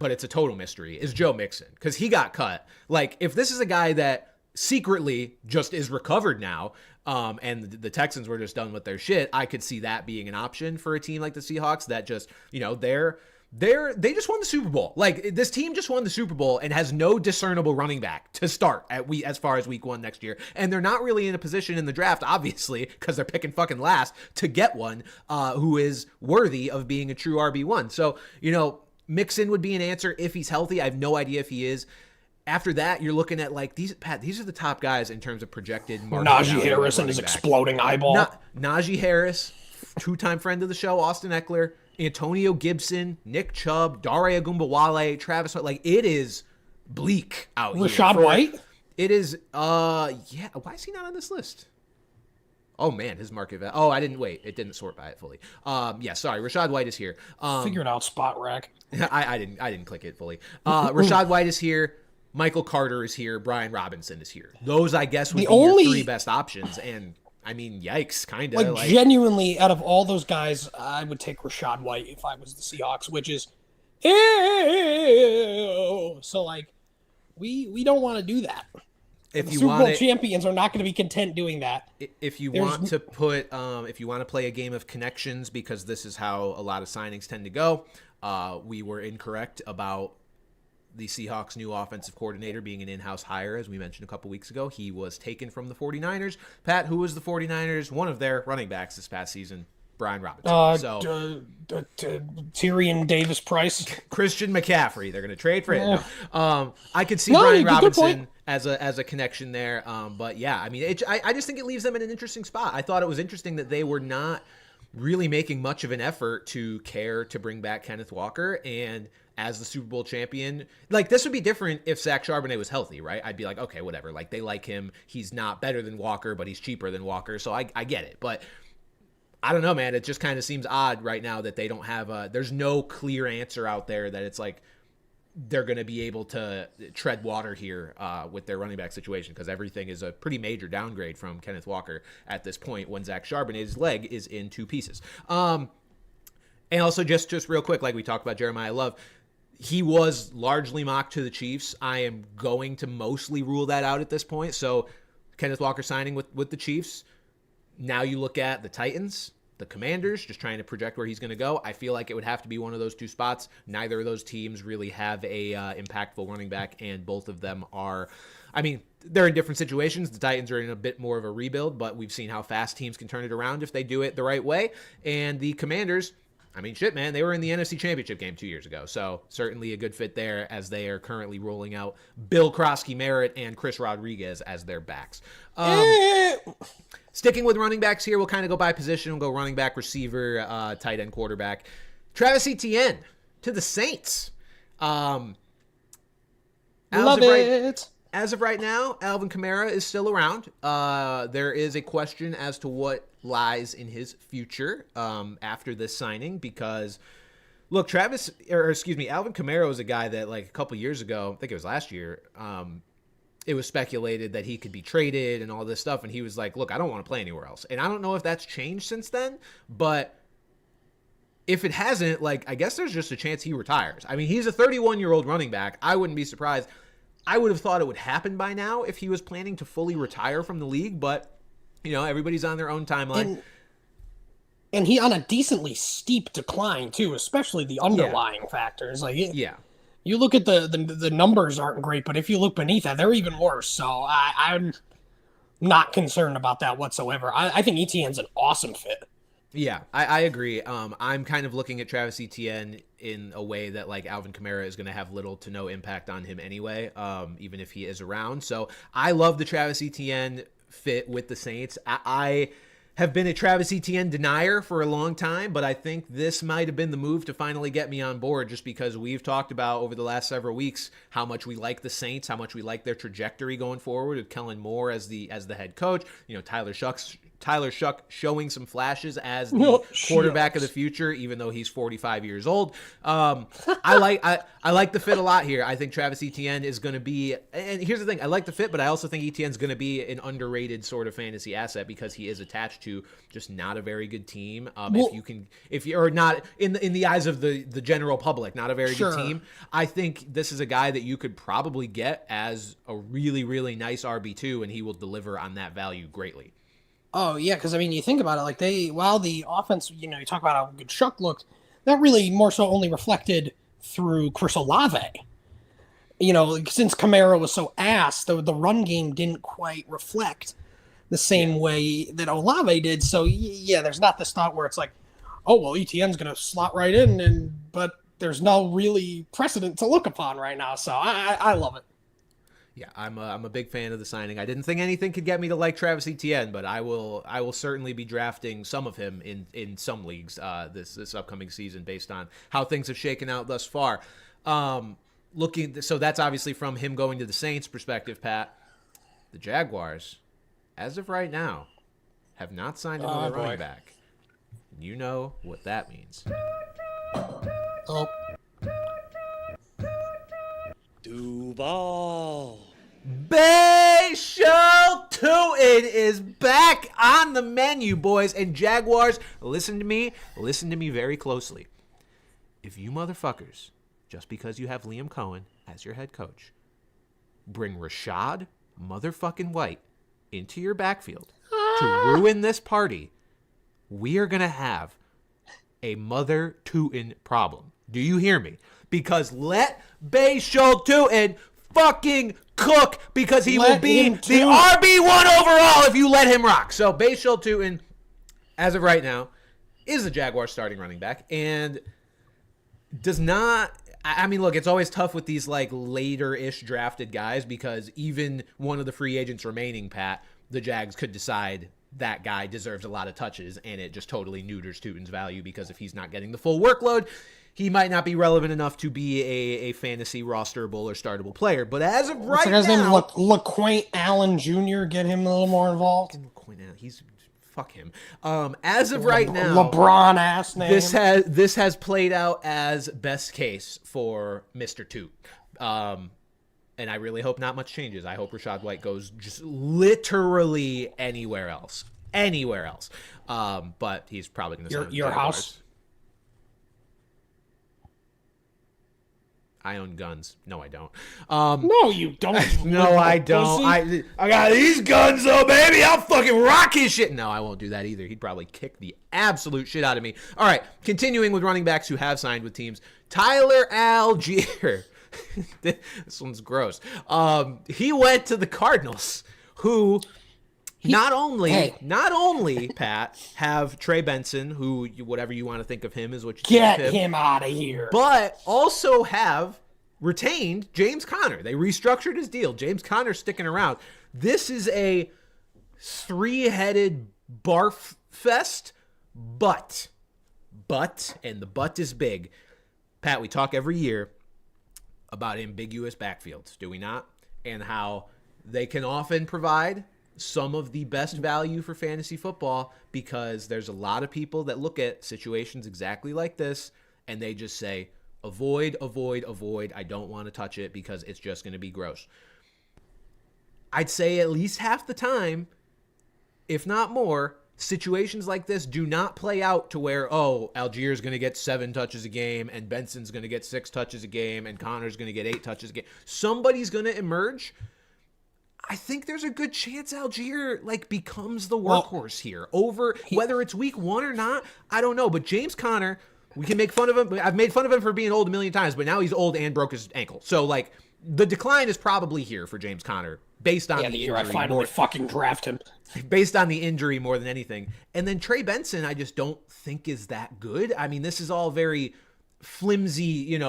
but it's a total mystery, is Joe Mixon. Because he got cut. Like, if this is a guy that secretly just is recovered now, and the Texans were just done with their shit, I could see that being an option for a team like the Seahawks that just, you know, they just won the Super Bowl. Like, this team just won the Super Bowl and has no discernible running back to start as far as week 1 next year. And they're not really in a position in the draft, obviously, because they're picking fucking last, to get one who is worthy of being a true RB1. So, you know, Mixon would be an answer if he's healthy. I have no idea if he is. After that, you're looking at like these are the top guys in terms of projected market. Najee Harris and his exploding eyeball. Najee Harris, 2-time friend of the show, Austin Eckler, Antonio Gibson, Nick Chubb, Dare Agumbawale, Travis. Like, it is bleak out here. Rashad White? It is, yeah. Why is he not on this list? Oh, man, his market value. Oh, it didn't sort by it fully. Yeah, sorry. Rashad White is here. Figure it out, Spot Rack. I didn't click it fully. Rashad White is here. Michael Carter is here. Brian Robinson is here. Those, I guess, would be your 3 best options. And I mean, yikes, kind of. Like, genuinely, out of all those guys, I would take Rashad White if I was the Seahawks, which is, ew. So, like, we don't want to do that. If you Super want Bowl champions are not going to be content doing that. If you want to play a game of connections, because this is how a lot of signings tend to go, we were incorrect about the Seahawks' new offensive coordinator being an in-house hire, as we mentioned a couple weeks ago. He was taken from the 49ers. Pat, who was the 49ers? One of their running backs this past season, Brian Robinson. Tyrion Davis Price. Christian McCaffrey. They're going to trade for him. I could see Brian Robinson as a connection there. But yeah, I mean, I just think it leaves them in an interesting spot. I thought it was interesting that they were not really making much of an effort to care to bring back Kenneth Walker. And as the Super Bowl champion, like, this would be different if Zach Charbonnet was healthy, right? I'd be like, okay, whatever. Like, they like him. He's not better than Walker, but he's cheaper than Walker. So I get it. But I don't know, man. It just kind of seems odd right now that they don't have there's no clear answer out there that it's like they're going to be able to tread water here with their running back situation, because everything is a pretty major downgrade from Kenneth Walker at this point when Zach Charbonnet's leg is in 2 pieces. And also just real quick, like we talked about Jeremiah Love, he was largely mocked to the Chiefs. I am going to mostly rule that out at this point. So Kenneth Walker signing with the Chiefs. Now you look at the Titans, the Commanders, just trying to project where he's going to go. I feel like it would have to be one of those 2 spots. Neither of those teams really have a impactful running back, and both of them are, I mean, they're in different situations. The Titans are in a bit more of a rebuild, but we've seen how fast teams can turn it around if they do it the right way. And the Commanders, I mean, shit, man, they were in the NFC Championship game 2 years ago. So certainly a good fit there, as they are currently rolling out Bill Krosky-Merritt and Chris Rodriguez as their backs. Sticking with running backs here, we'll kind of go by position. We'll go running back, receiver, tight end, quarterback. Travis Etienne to the Saints. Love it. As of right now, Alvin Kamara is still around. There is a question as to what lies in his future after this signing, because Look, Alvin Kamara is a guy that like a couple years ago, I think it was last year, it was speculated that he could be traded and all this stuff. And he was like, look, I don't want to play anywhere else. And I don't know if that's changed since then, but if it hasn't, like, I guess there's just a chance he retires. I mean, he's a 31-year-old running back. I wouldn't be surprised. I would have thought it would happen by now if he was planning to fully retire from the league, but, you know, everybody's on their own timeline. And he on a decently steep decline, too, especially the underlying factors. Like, you look at the numbers aren't great, but if you look beneath that, they're even worse. So I'm not concerned about that whatsoever. I think Etienne's an awesome fit. Yeah, I agree. I'm kind of looking at Travis Etienne in a way that like Alvin Kamara is going to have little to no impact on him anyway, even if he is around. So I love the Travis Etienne fit with the Saints. I have been a Travis Etienne denier for a long time, but I think this might have been the move to finally get me on board, just because we've talked about over the last several weeks how much we like the Saints, how much we like their trajectory going forward with Kellen Moore as the head coach. You know, Tyler Shuck showing some flashes as the quarterback of the future, even though he's 45 years old. I like the fit a lot here. I think Travis Etienne is going to be, and here's the thing, I like the fit, but I also think Etienne's going to be an underrated sort of fantasy asset because he is attached to just not a very good team. If you're not in the eyes of the general public, not a very good team. I think this is a guy that you could probably get as a really, really nice RB2, and he will deliver on that value greatly. Oh, yeah, because, I mean, you think about it, like while the offense, you know, you talk about how good Shuck looked, that really more so only reflected through Chris Olave. You know, since Kamara was so ass, the run game didn't quite reflect the same way that Olave did. So, yeah, there's not this thought where it's like, oh, well, ETN's going to slot right in, but there's no really precedent to look upon right now. So I love it. Yeah, I'm a big fan of the signing. I didn't think anything could get me to like Travis Etienne, but I will certainly be drafting some of him in some leagues this upcoming season based on how things have shaken out thus far. So that's obviously from him going to the Saints perspective, Pat. The Jaguars, as of right now, have not signed another running back. You know what that means. Oh. Duval. Bayshore Tootin is back on the menu, boys and Jaguars. Listen to me very closely. If you motherfuckers, just because you have Liam Cohen as your head coach, bring Rashad motherfucking White into your backfield to ruin this party, we are going to have a mother Tootin problem. Do you hear me? Because let Bayshore Tootin fucking cook, because he will be the RB1 overall if you let him rock. So Bayshore Tootin, as of right now, is the Jaguars starting running back and does not. I mean, look, it's always tough with these like later-ish drafted guys because even one of the free agents remaining, Pat, the Jags could decide that guy deserves a lot of touches, and it just totally neuters Tootin's value because if he's not getting the full workload, he might not be relevant enough to be a fantasy rosterable or startable player. But as of right now... What's the guy's name? LaQuaint Allen Jr.? Get him a little more involved? Fuck him. As of right now... LeBron ass name. This has played out as best case for Mr. Toot. And I really hope not much changes. I hope Rashad White goes just literally anywhere else. But he's probably going to sign with your Jaguars. house. I own guns. No, I don't. No, you don't. No, I don't. I got these guns, though, baby. I'll fucking rock his shit. No, I won't do that either. He'd probably kick the absolute shit out of me. All right, continuing with running backs who have signed with teams. Tyler Algier. This one's gross. He went to the Cardinals, who not only Pat have Trey Benson, who whatever you want to think of him is what you get him out of here, but also have retained James Conner. They restructured his deal. James Conner's sticking around. This is a three-headed barf fest, but and the but is big. Pat, we talk every year about ambiguous backfields, do we not? And how they can often provide some of the best value for fantasy football because there's a lot of people that look at situations exactly like this and they just say, avoid, avoid, avoid. I don't want to touch it because it's just going to be gross. I'd say at least half the time, if not more, situations like this do not play out to where, oh, Algier's going to get 7 touches a game and Benson's going to get 6 touches a game and Connor's going to get 8 touches a game. Somebody's going to emerge. I think there's a good chance Algier becomes the workhorse here over whether it's week 1 or not. I don't know, but James Conner, we can make fun of him. I've made fun of him for being old a million times, but now he's old and broke his ankle. So the decline is probably here for James Conner based on the year injury. I finally fucking draft him. Based on the injury more than anything. And then Trey Benson, I just don't think is that good. I mean, this is all very flimsy,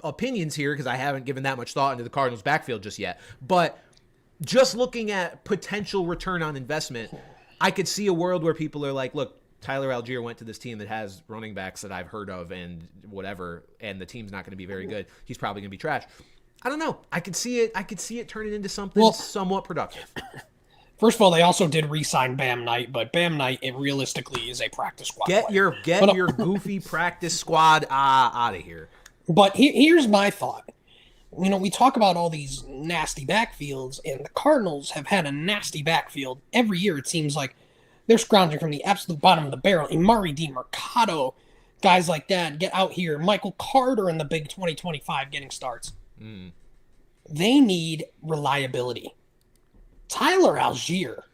opinions here because I haven't given that much thought into the Cardinals backfield just yet. But just looking at potential return on investment, I could see a world where people are like, look, Tyler Algier went to this team that has running backs that I've heard of and whatever, and the team's not going to be very good. He's probably going to be trash. I don't know. I could see it turning into something somewhat productive. First of all, they also did re-sign Bam Knight, but Bam Knight, it realistically is a practice squad Get player. your goofy practice squad out of here. But here's my thought. We talk about all these nasty backfields, and the Cardinals have had a nasty backfield every year. It seems like they're scrounging from the absolute bottom of the barrel. Amari DiMercato, guys like that, get out here. Michael Carter in the big 2025 getting starts. They need reliability. Tyler Algier,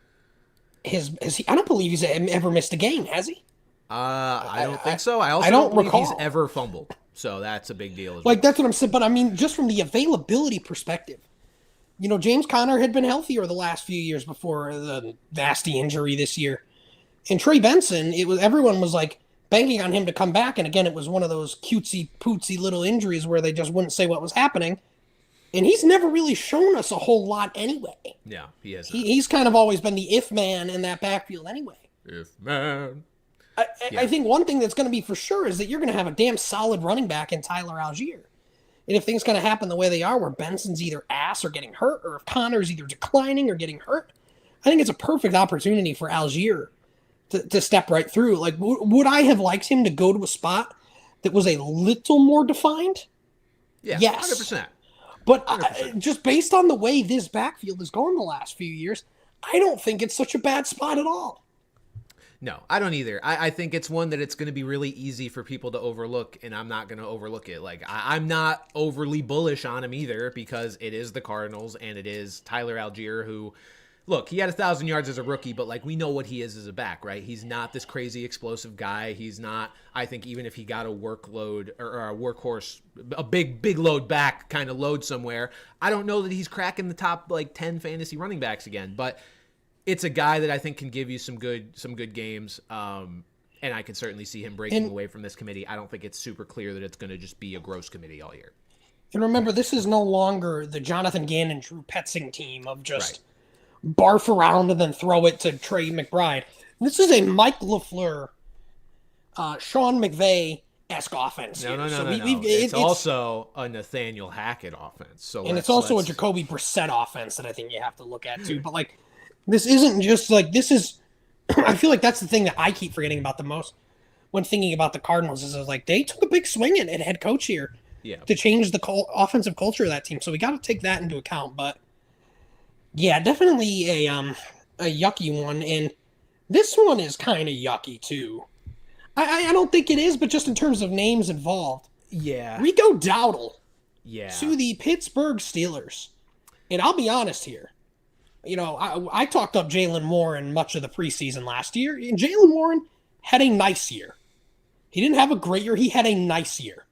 has he? I don't believe he's ever missed a game, has he? I don't think so. I also don't believe he's ever fumbled. So that's a big deal as well. That's what I'm saying. But I mean, just from the availability perspective, James Conner had been healthier the last few years before the nasty injury this year. And Trey Benson, everyone was banking on him to come back. And again, it was one of those cutesy pootsy little injuries where they just wouldn't say what was happening. And he's never really shown us a whole lot anyway. Yeah, he has. He's kind of always been the if man in that backfield anyway. If man. I think one thing that's going to be for sure is that you're going to have a damn solid running back in Tyler Algier. And if things kind of happen the way they are, where Benson's either ass or getting hurt, or if Connor's either declining or getting hurt, I think it's a perfect opportunity for Algier to step right through. Would I have liked him to go to a spot that was a little more defined? Yeah, yes. 100%. But just based on the way this backfield has gone the last few years, I don't think it's such a bad spot at all. No, I don't either. I think it's one that it's going to be really easy for people to overlook, and I'm not going to overlook it. I'm not overly bullish on him either because it is the Cardinals and it is Tyler Algier who, look, he had 1,000 yards as a rookie, but we know what he is as a back, right? He's not this crazy explosive guy. He's not, I think even if he got a workload or a workhorse, a big load back kind of load somewhere, I don't know that he's cracking the top 10 fantasy running backs again, but it's a guy that I think can give you some good games, and I can certainly see him breaking away from this committee. I don't think it's super clear that it's going to just be a gross committee all year. And remember, this is no longer the Jonathan Gannon, Drew Petzing team of just barf around and then throw it to Trey McBride. This is a Mike LaFleur, Sean McVay-esque offense. No. It's also a Nathaniel Hackett offense. And it's also a Jacoby Brissett offense that I think you have to look at too. But this isn't just this is. I feel like that's the thing that I keep forgetting about the most when thinking about the Cardinals is they took a big swing at head coach here to change the offensive culture of that team. So we got to take that into account. But yeah, definitely a yucky one, and this one is kind of yucky too. I don't think it is, but just in terms of names involved. Yeah, Rico Dowdle. Yeah, to the Pittsburgh Steelers, and I'll be honest here. I talked up Jalen Warren much of the preseason last year, and Jalen Warren had a nice year. He didn't have a great year. He had a nice year.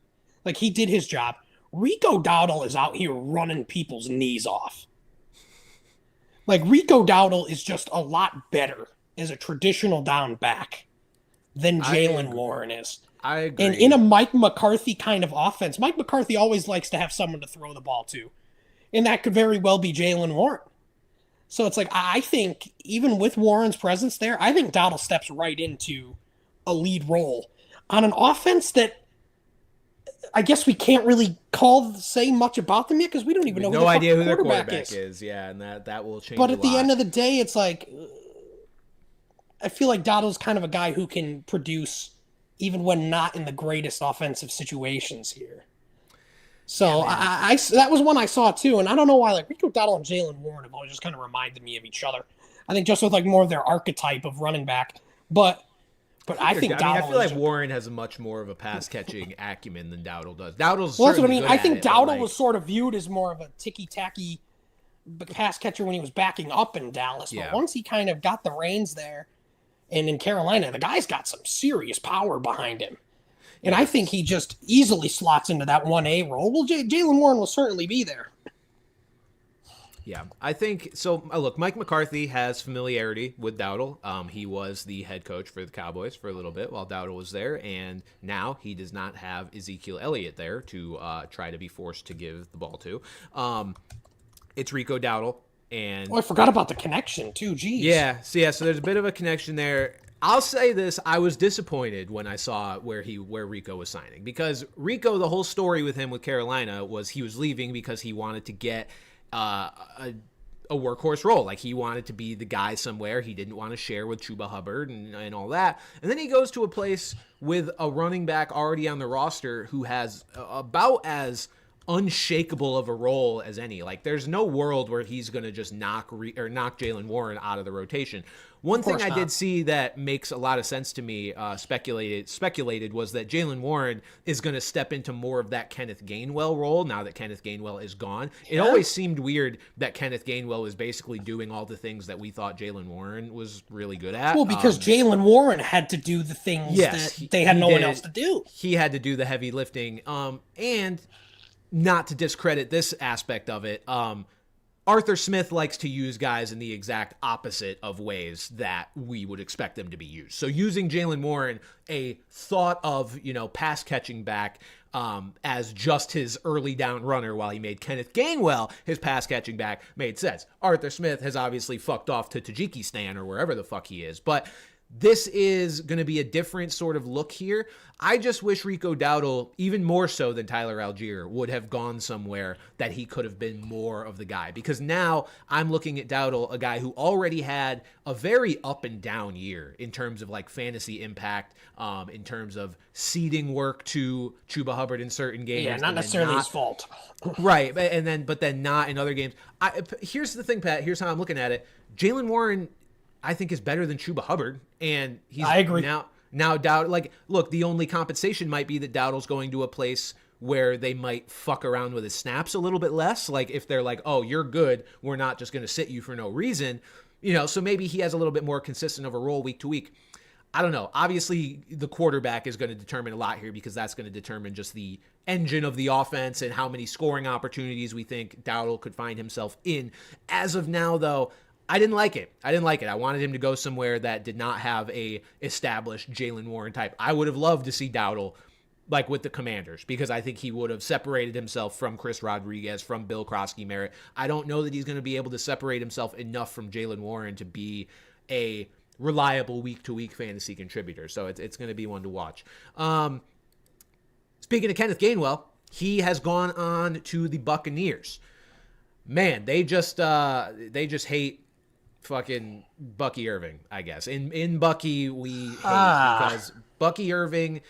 He did his job. Rico Dowdle is out here running people's knees off. Rico Dowdle is just a lot better as a traditional down back than Jalen Warren is. I agree. And in a Mike McCarthy kind of offense, Mike McCarthy always likes to have someone to throw the ball to. And that could very well be Jalen Warren. So it's I think even with Warren's presence there, I think Dowdle steps right into a lead role on an offense that I guess we can't really say much about them yet because we don't even know who their quarterback is. Yeah, and that will change. But at the end of the day, it's I feel like Dowdle's kind of a guy who can produce even when not in the greatest offensive situations here. So I that was one I saw too, and I don't know why, like, Rico Dowdle and Jalen Warren have always just kind of reminded me of each other. I think just with like more of their archetype of running back, but I think Dowdle. I feel like Warren has a much more of a pass catching acumen than Dowdle does. Dowdle's well, that's what I certainly mean. good I at think it, but, Dowdle like, was sort of viewed as more of a ticky tacky pass catcher when he was backing up in Dallas, but once he kind of got the reins there, and in Carolina, the guy's got some serious power behind him. And I think he just easily slots into that 1A role. Well, Jalen Warren will certainly be there. Yeah, I think so. Look, Mike McCarthy has familiarity with Dowdle. He was the head coach for the Cowboys for a little bit while Dowdle was there, and now he does not have Ezekiel Elliott there to try to be forced to give the ball to. It's Rico Dowdle. And I forgot about the connection, too. Jeez. Yeah, so there's a bit of a connection there. I'll say this, I was disappointed when I saw where Rico was signing, because Rico, the whole story with him with Carolina was he was leaving because he wanted to get a workhorse role. Like, he wanted to be the guy somewhere. He didn't want to share with Chuba Hubbard and all that. And then he goes to a place with a running back already on the roster who has about as unshakable of a role as any. Like, there's no world where he's going to just knock Jalen Warren out of the rotation. One thing I did see that makes a lot of sense to me, speculated, was that Jalen Warren is going to step into more of that Kenneth Gainwell role now that Kenneth Gainwell is gone. It always seemed weird that Kenneth Gainwell was basically doing all the things that we thought Jalen Warren was really good at. Well, because Jalen Warren had to do the things that they had no one else to do. He had to do the heavy lifting. And not to discredit this aspect of it, Arthur Smith likes to use guys in the exact opposite of ways that we would expect them to be used. So using Jalen Warren, a thought of, pass catching back as just his early down runner while he made Kenneth Gainwell his pass catching back made sense. Arthur Smith has obviously fucked off to Tajikistan or wherever the fuck he is, but this is going to be a different sort of look here. I just wish Rico Dowdle, even more so than Tyler Algier, would have gone somewhere that he could have been more of the guy. Because now I'm looking at Dowdle, a guy who already had a very up and down year in terms of like fantasy impact, in terms of seeding work to Chuba Hubbard in certain games. Yeah, not necessarily his fault. Right, but then not in other games. Here's the thing, Pat. Here's how I'm looking at it. Jalen Warren, I think, is better than Chuba Hubbard, and I agree. Now Dowdle, like, look, the only compensation might be that Dowdle's going to a place where they might fuck around with his snaps a little bit less. Like, if they're like, oh, you're good, we're not just going to sit you for no reason, so maybe he has a little bit more consistent of a role week to week. I don't know. Obviously, the quarterback is going to determine a lot here, because that's going to determine just the engine of the offense and how many scoring opportunities we think Dowdle could find himself in. As of now, though, I didn't like it. I wanted him to go somewhere that did not have a established Jalen Warren type. I would have loved to see Dowdle like with the Commanders, because I think he would have separated himself from Chris Rodriguez, from Bill Krosky-Merritt. I don't know that he's going to be able to separate himself enough from Jalen Warren to be a reliable week-to-week fantasy contributor. So it's going to be one to watch. Speaking of Kenneth Gainwell, he has gone on to the Buccaneers. Man, they just hate fucking Bucky Irving, I guess. In Bucky, we hate because Bucky Irving,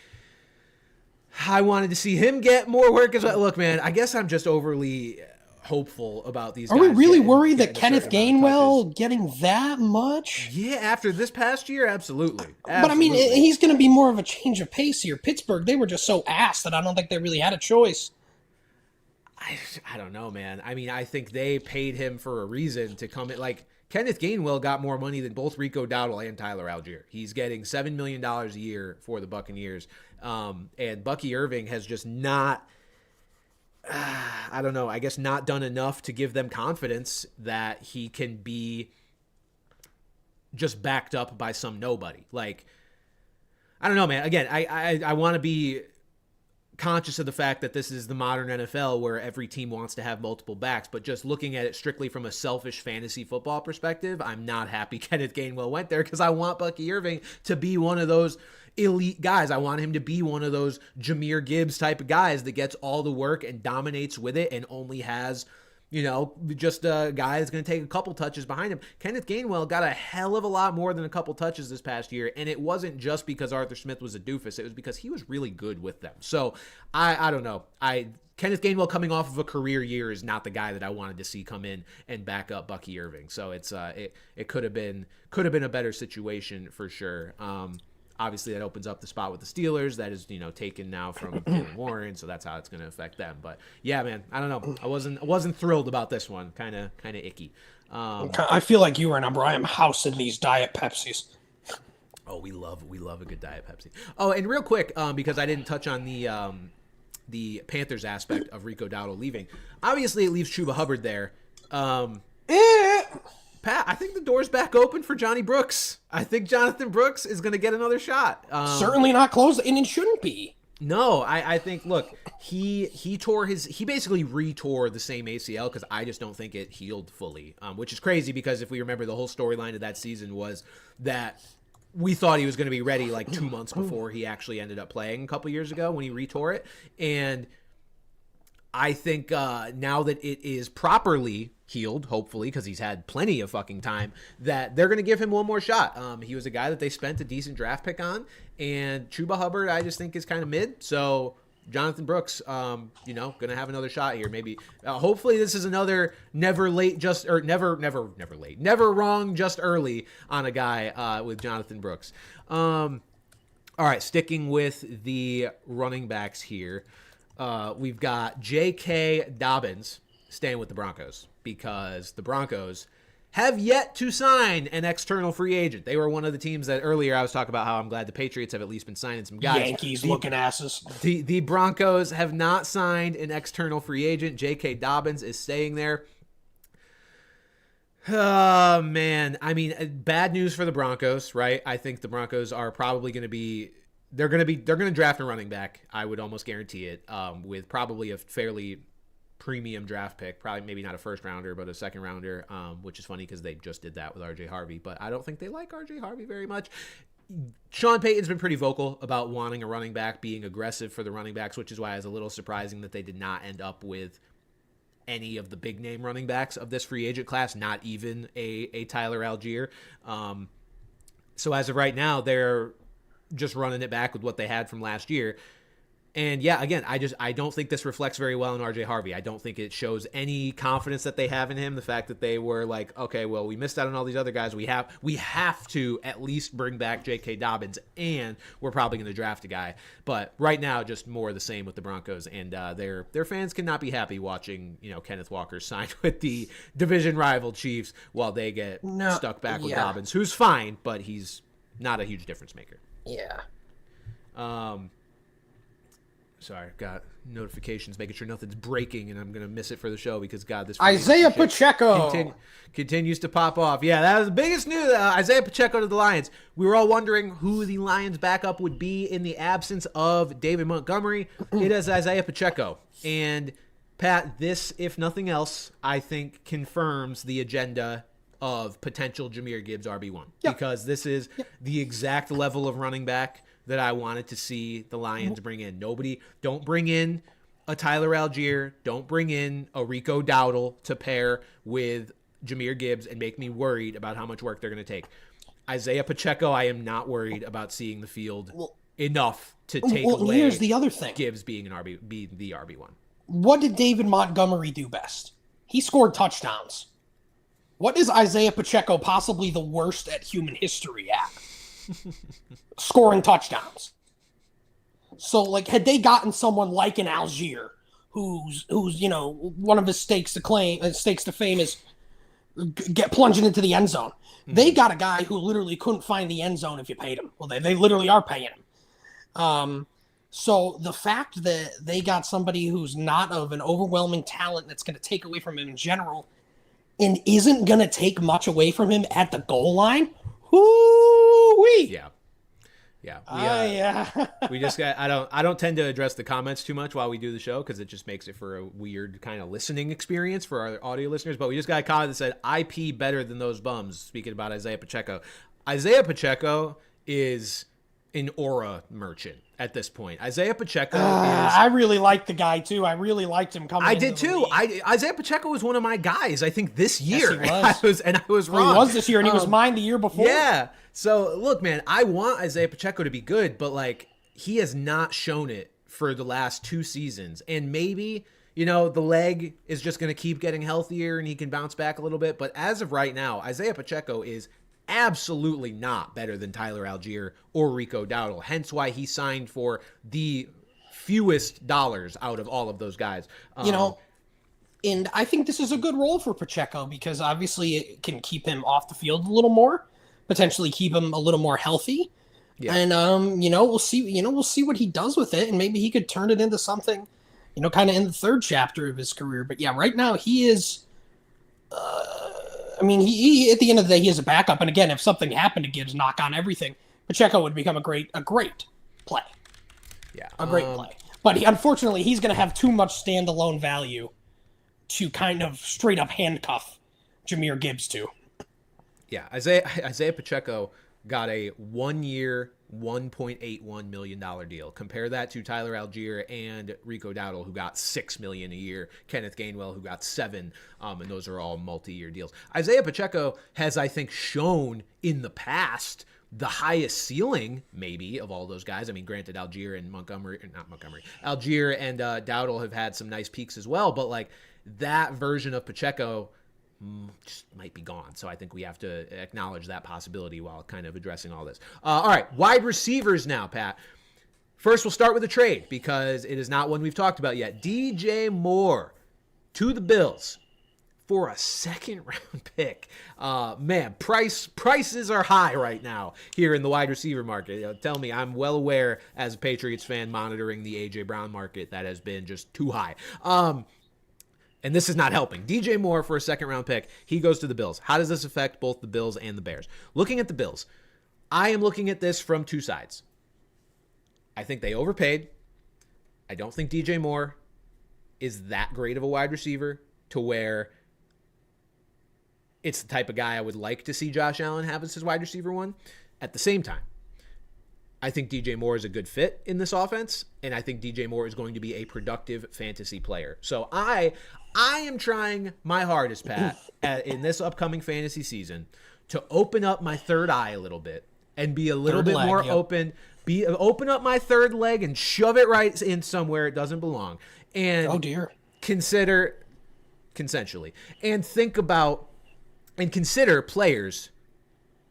I wanted to see him get more work as well. Look, man, I guess I'm just overly hopeful about these guys. Are we really worried that Kenneth Gainwell getting that much? Yeah, after this past year, absolutely. But I mean, he's going to be more of a change of pace here. Pittsburgh, they were just so ass that I don't think they really had a choice. I don't know, man. I mean, I think they paid him for a reason to come in. Like, Kenneth Gainwell got more money than both Rico Dowdle and Tyler Algier. He's getting $7 million a year for the Buccaneers. And Bucky Irving has just not, I don't know, I guess not done enough to give them confidence that he can be just backed up by some nobody. Like, I don't know, man. Again, I want to be conscious of the fact that this is the modern NFL where every team wants to have multiple backs, but just looking at it strictly from a selfish fantasy football perspective, I'm not happy Kenneth Gainwell went there, because I want Bucky Irving to be one of those elite guys. I want him to be one of those Jahmyr Gibbs type of guys that gets all the work and dominates with it and only has just a guy that's going to take a couple touches behind him. Kenneth Gainwell got a hell of a lot more than a couple touches this past year, and it wasn't just because Arthur Smith was a doofus. It was because he was really good with them. So I don't know. Kenneth Gainwell coming off of a career year is not the guy that I wanted to see come in and back up Bucky Irving. So it could have been a better situation for sure. Obviously, that opens up the spot with the Steelers. That is, taken now from Jalen Warren, so that's how it's going to affect them. But yeah, man, I don't know. I wasn't thrilled about this one. Kind of icky. I feel like you and Abraham housing these Diet Pepsis. Oh, we love a good Diet Pepsi. Oh, and real quick, because I didn't touch on the Panthers aspect of Rico Dowdle leaving. Obviously, it leaves Chuba Hubbard there. Pat, I think the door's back open for Johnny Brooks. I think Jonathan Brooks is going to get another shot. Certainly not closed, and it shouldn't be. No, I think, look, he basically retore the same ACL because I just don't think it healed fully, which is crazy because if we remember, the whole storyline of that season was that we thought he was going to be ready like 2 months before he actually ended up playing a couple years ago when he retore it. And I think now that it is properly healed, hopefully, because he's had plenty of fucking time, that they're going to give him one more shot. He was a guy that they spent a decent draft pick on, and Chuba Hubbard I just think is kind of mid. So Jonathan Brooks, going to have another shot here. Maybe, hopefully, this is another never wrong, just early on a guy with Jonathan Brooks. All right, sticking with the running backs here. We've got J.K. Dobbins staying with the Broncos because the Broncos have yet to sign an external free agent. They were one of the teams that earlier I was talking about how I'm glad the Patriots have at least been signing some guys. Yankees looking asses. The Broncos have not signed an external free agent. J.K. Dobbins is staying there. Oh, man. I mean, bad news for the Broncos, right? I think the Broncos are probably going to be... They're going to draft a running back. I would almost guarantee it, with probably a fairly premium draft pick, probably maybe not a first rounder, but a second rounder, which is funny because they just did that with RJ Harvey, but I don't think they like RJ Harvey very much. Sean Payton's been pretty vocal about wanting a running back, being aggressive for the running backs, which is why it's a little surprising that they did not end up with any of the big name running backs of this free agent class, not even a Tyler Algier. So as of right now, they're just running it back with what they had from last year. And yeah, again, I don't think this reflects very well on RJ Harvey. I don't think it shows any confidence that they have in him. The fact that they were like, okay, well, we missed out on all these other guys. We have to at least bring back J.K. Dobbins, and we're probably going to draft a guy. But right now, just more of the same with the Broncos, and their fans cannot be happy watching Kenneth Walker sign with the division rival Chiefs while they get stuck back with Dobbins, who's fine, but he's not a huge difference maker. Yeah. Sorry, got notifications making sure nothing's breaking, and I'm going to miss it for the show because, God, this Isaiah Pacheco continues to pop off. Yeah, that was the biggest news. Isaiah Pacheco to the Lions. We were all wondering who the Lions' backup would be in the absence of David Montgomery. It is Isaiah Pacheco. And, Pat, this, if nothing else, I think confirms the agenda of potential Jahmyr Gibbs RB1. Yep. Because this is the exact level of running back that I wanted to see the Lions bring in. Don't bring in a Tyler Algier. Don't bring in a Rico Dowdle to pair with Jahmyr Gibbs and make me worried about how much work they're going to take. Isaiah Pacheco, I am not worried about seeing the field enough to take away. Here's the other thing. Gibbs being the RB1. What did David Montgomery do best? He scored touchdowns. What is Isaiah Pacheco possibly the worst at human history at? Scoring touchdowns. So, like, had they gotten someone like an Algier, who's one of his stakes to fame is get plunging into the end zone. Mm-hmm. They got a guy who literally couldn't find the end zone if you paid him. Well, they literally are paying him. So the fact that they got somebody who's not of an overwhelming talent that's going to take away from him in general and isn't going to take much away from him at the goal line, whoo-wee. We just got. I don't tend to address the comments too much while we do the show because it just makes it for a weird kind of listening experience for our audio listeners. But we just got a comment that said, "IP better than those bums." Speaking about Isaiah Pacheco, Isaiah Pacheco is an aura merchant at this point. Isaiah Pacheco is... I really liked the guy, too. I really liked him coming I into did, the too. league. Isaiah Pacheco was one of my guys, I think, this year. Yes, he was. I was wrong. He was this year, and he was mine the year before. Yeah. So, look, man, I want Isaiah Pacheco to be good, but, like, he has not shown it for the last 2 seasons. And maybe, you know, the leg is just going to keep getting healthier and he can bounce back a little bit. But as of right now, Isaiah Pacheco is absolutely not better than Tyler Algier or Rico Dowdle. Hence why he signed for the fewest dollars out of all of those guys. You know, and I think this is a good role for Pacheco because obviously it can keep him off the field a little more, potentially keep him a little more healthy. Yeah. And, you know, we'll see what he does with it. And maybe he could turn it into something, you know, kind of in the third chapter of his career. But yeah, right now he is, I mean, he at the end of the day, he is a backup. And again, if something happened to Gibbs, knock on everything, Pacheco would become a great play. Yeah. A great play. But unfortunately, he's going to have too much standalone value to kind of straight up handcuff Jahmyr Gibbs to. Yeah. Isaiah Pacheco got a 1-year, $1.81 million deal. Compare that to Tyler Algier and Rico Dowdle, who got $6 million a year. Kenneth Gainwell, who got $7 million, and those are all multi-year deals. Isaiah Pacheco has, I think, shown in the past the highest ceiling, maybe, of all those guys. I mean, granted, Algier and Algier and Dowdle have had some nice peaks as well, but like that version of Pacheco just might be gone. So I think we have to acknowledge that possibility while kind of addressing all this. All right, wide receivers now, Pat. First, we'll start with a trade because it is not one we've talked about yet. DJ Moore to the Bills for a second-round pick. Man, prices are high right now here in the wide receiver market. You know, tell me, I'm well aware as a Patriots fan monitoring the A.J. Brown market that has been just too high. And this is not helping. DJ Moore for a second-round pick. He goes to the Bills. How does this affect both the Bills and the Bears? Looking at the Bills, I am looking at this from two sides. I think they overpaid. I don't think DJ Moore is that great of a wide receiver to where it's the type of guy I would like to see Josh Allen have as his wide receiver one. At the same time, I think DJ Moore is a good fit in this offense, and I think DJ Moore is going to be a productive fantasy player. So I am trying my hardest, Pat, in this upcoming fantasy season to open up my third eye a little bit and be a little bit more open. Open up my third leg and shove it right in somewhere it doesn't belong. And consider consensually and think about and consider players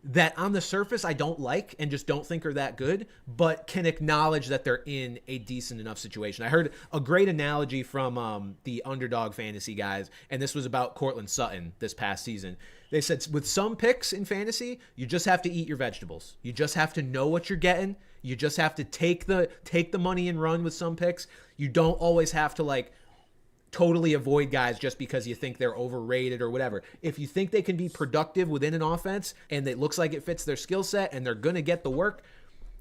that on the surface I don't like and just don't think are that good, but can acknowledge that they're in a decent enough situation. I heard a great analogy from the Underdog Fantasy guys, and this was about Cortland Sutton this past season. They said with some picks in fantasy, you just have to eat your vegetables. You just have to know what you're getting. You just have to take the money and run with some picks. You don't always have to like totally avoid guys just because you think they're overrated or whatever. If you think they can be productive within an offense and it looks like it fits their skill set and they're going to get the work,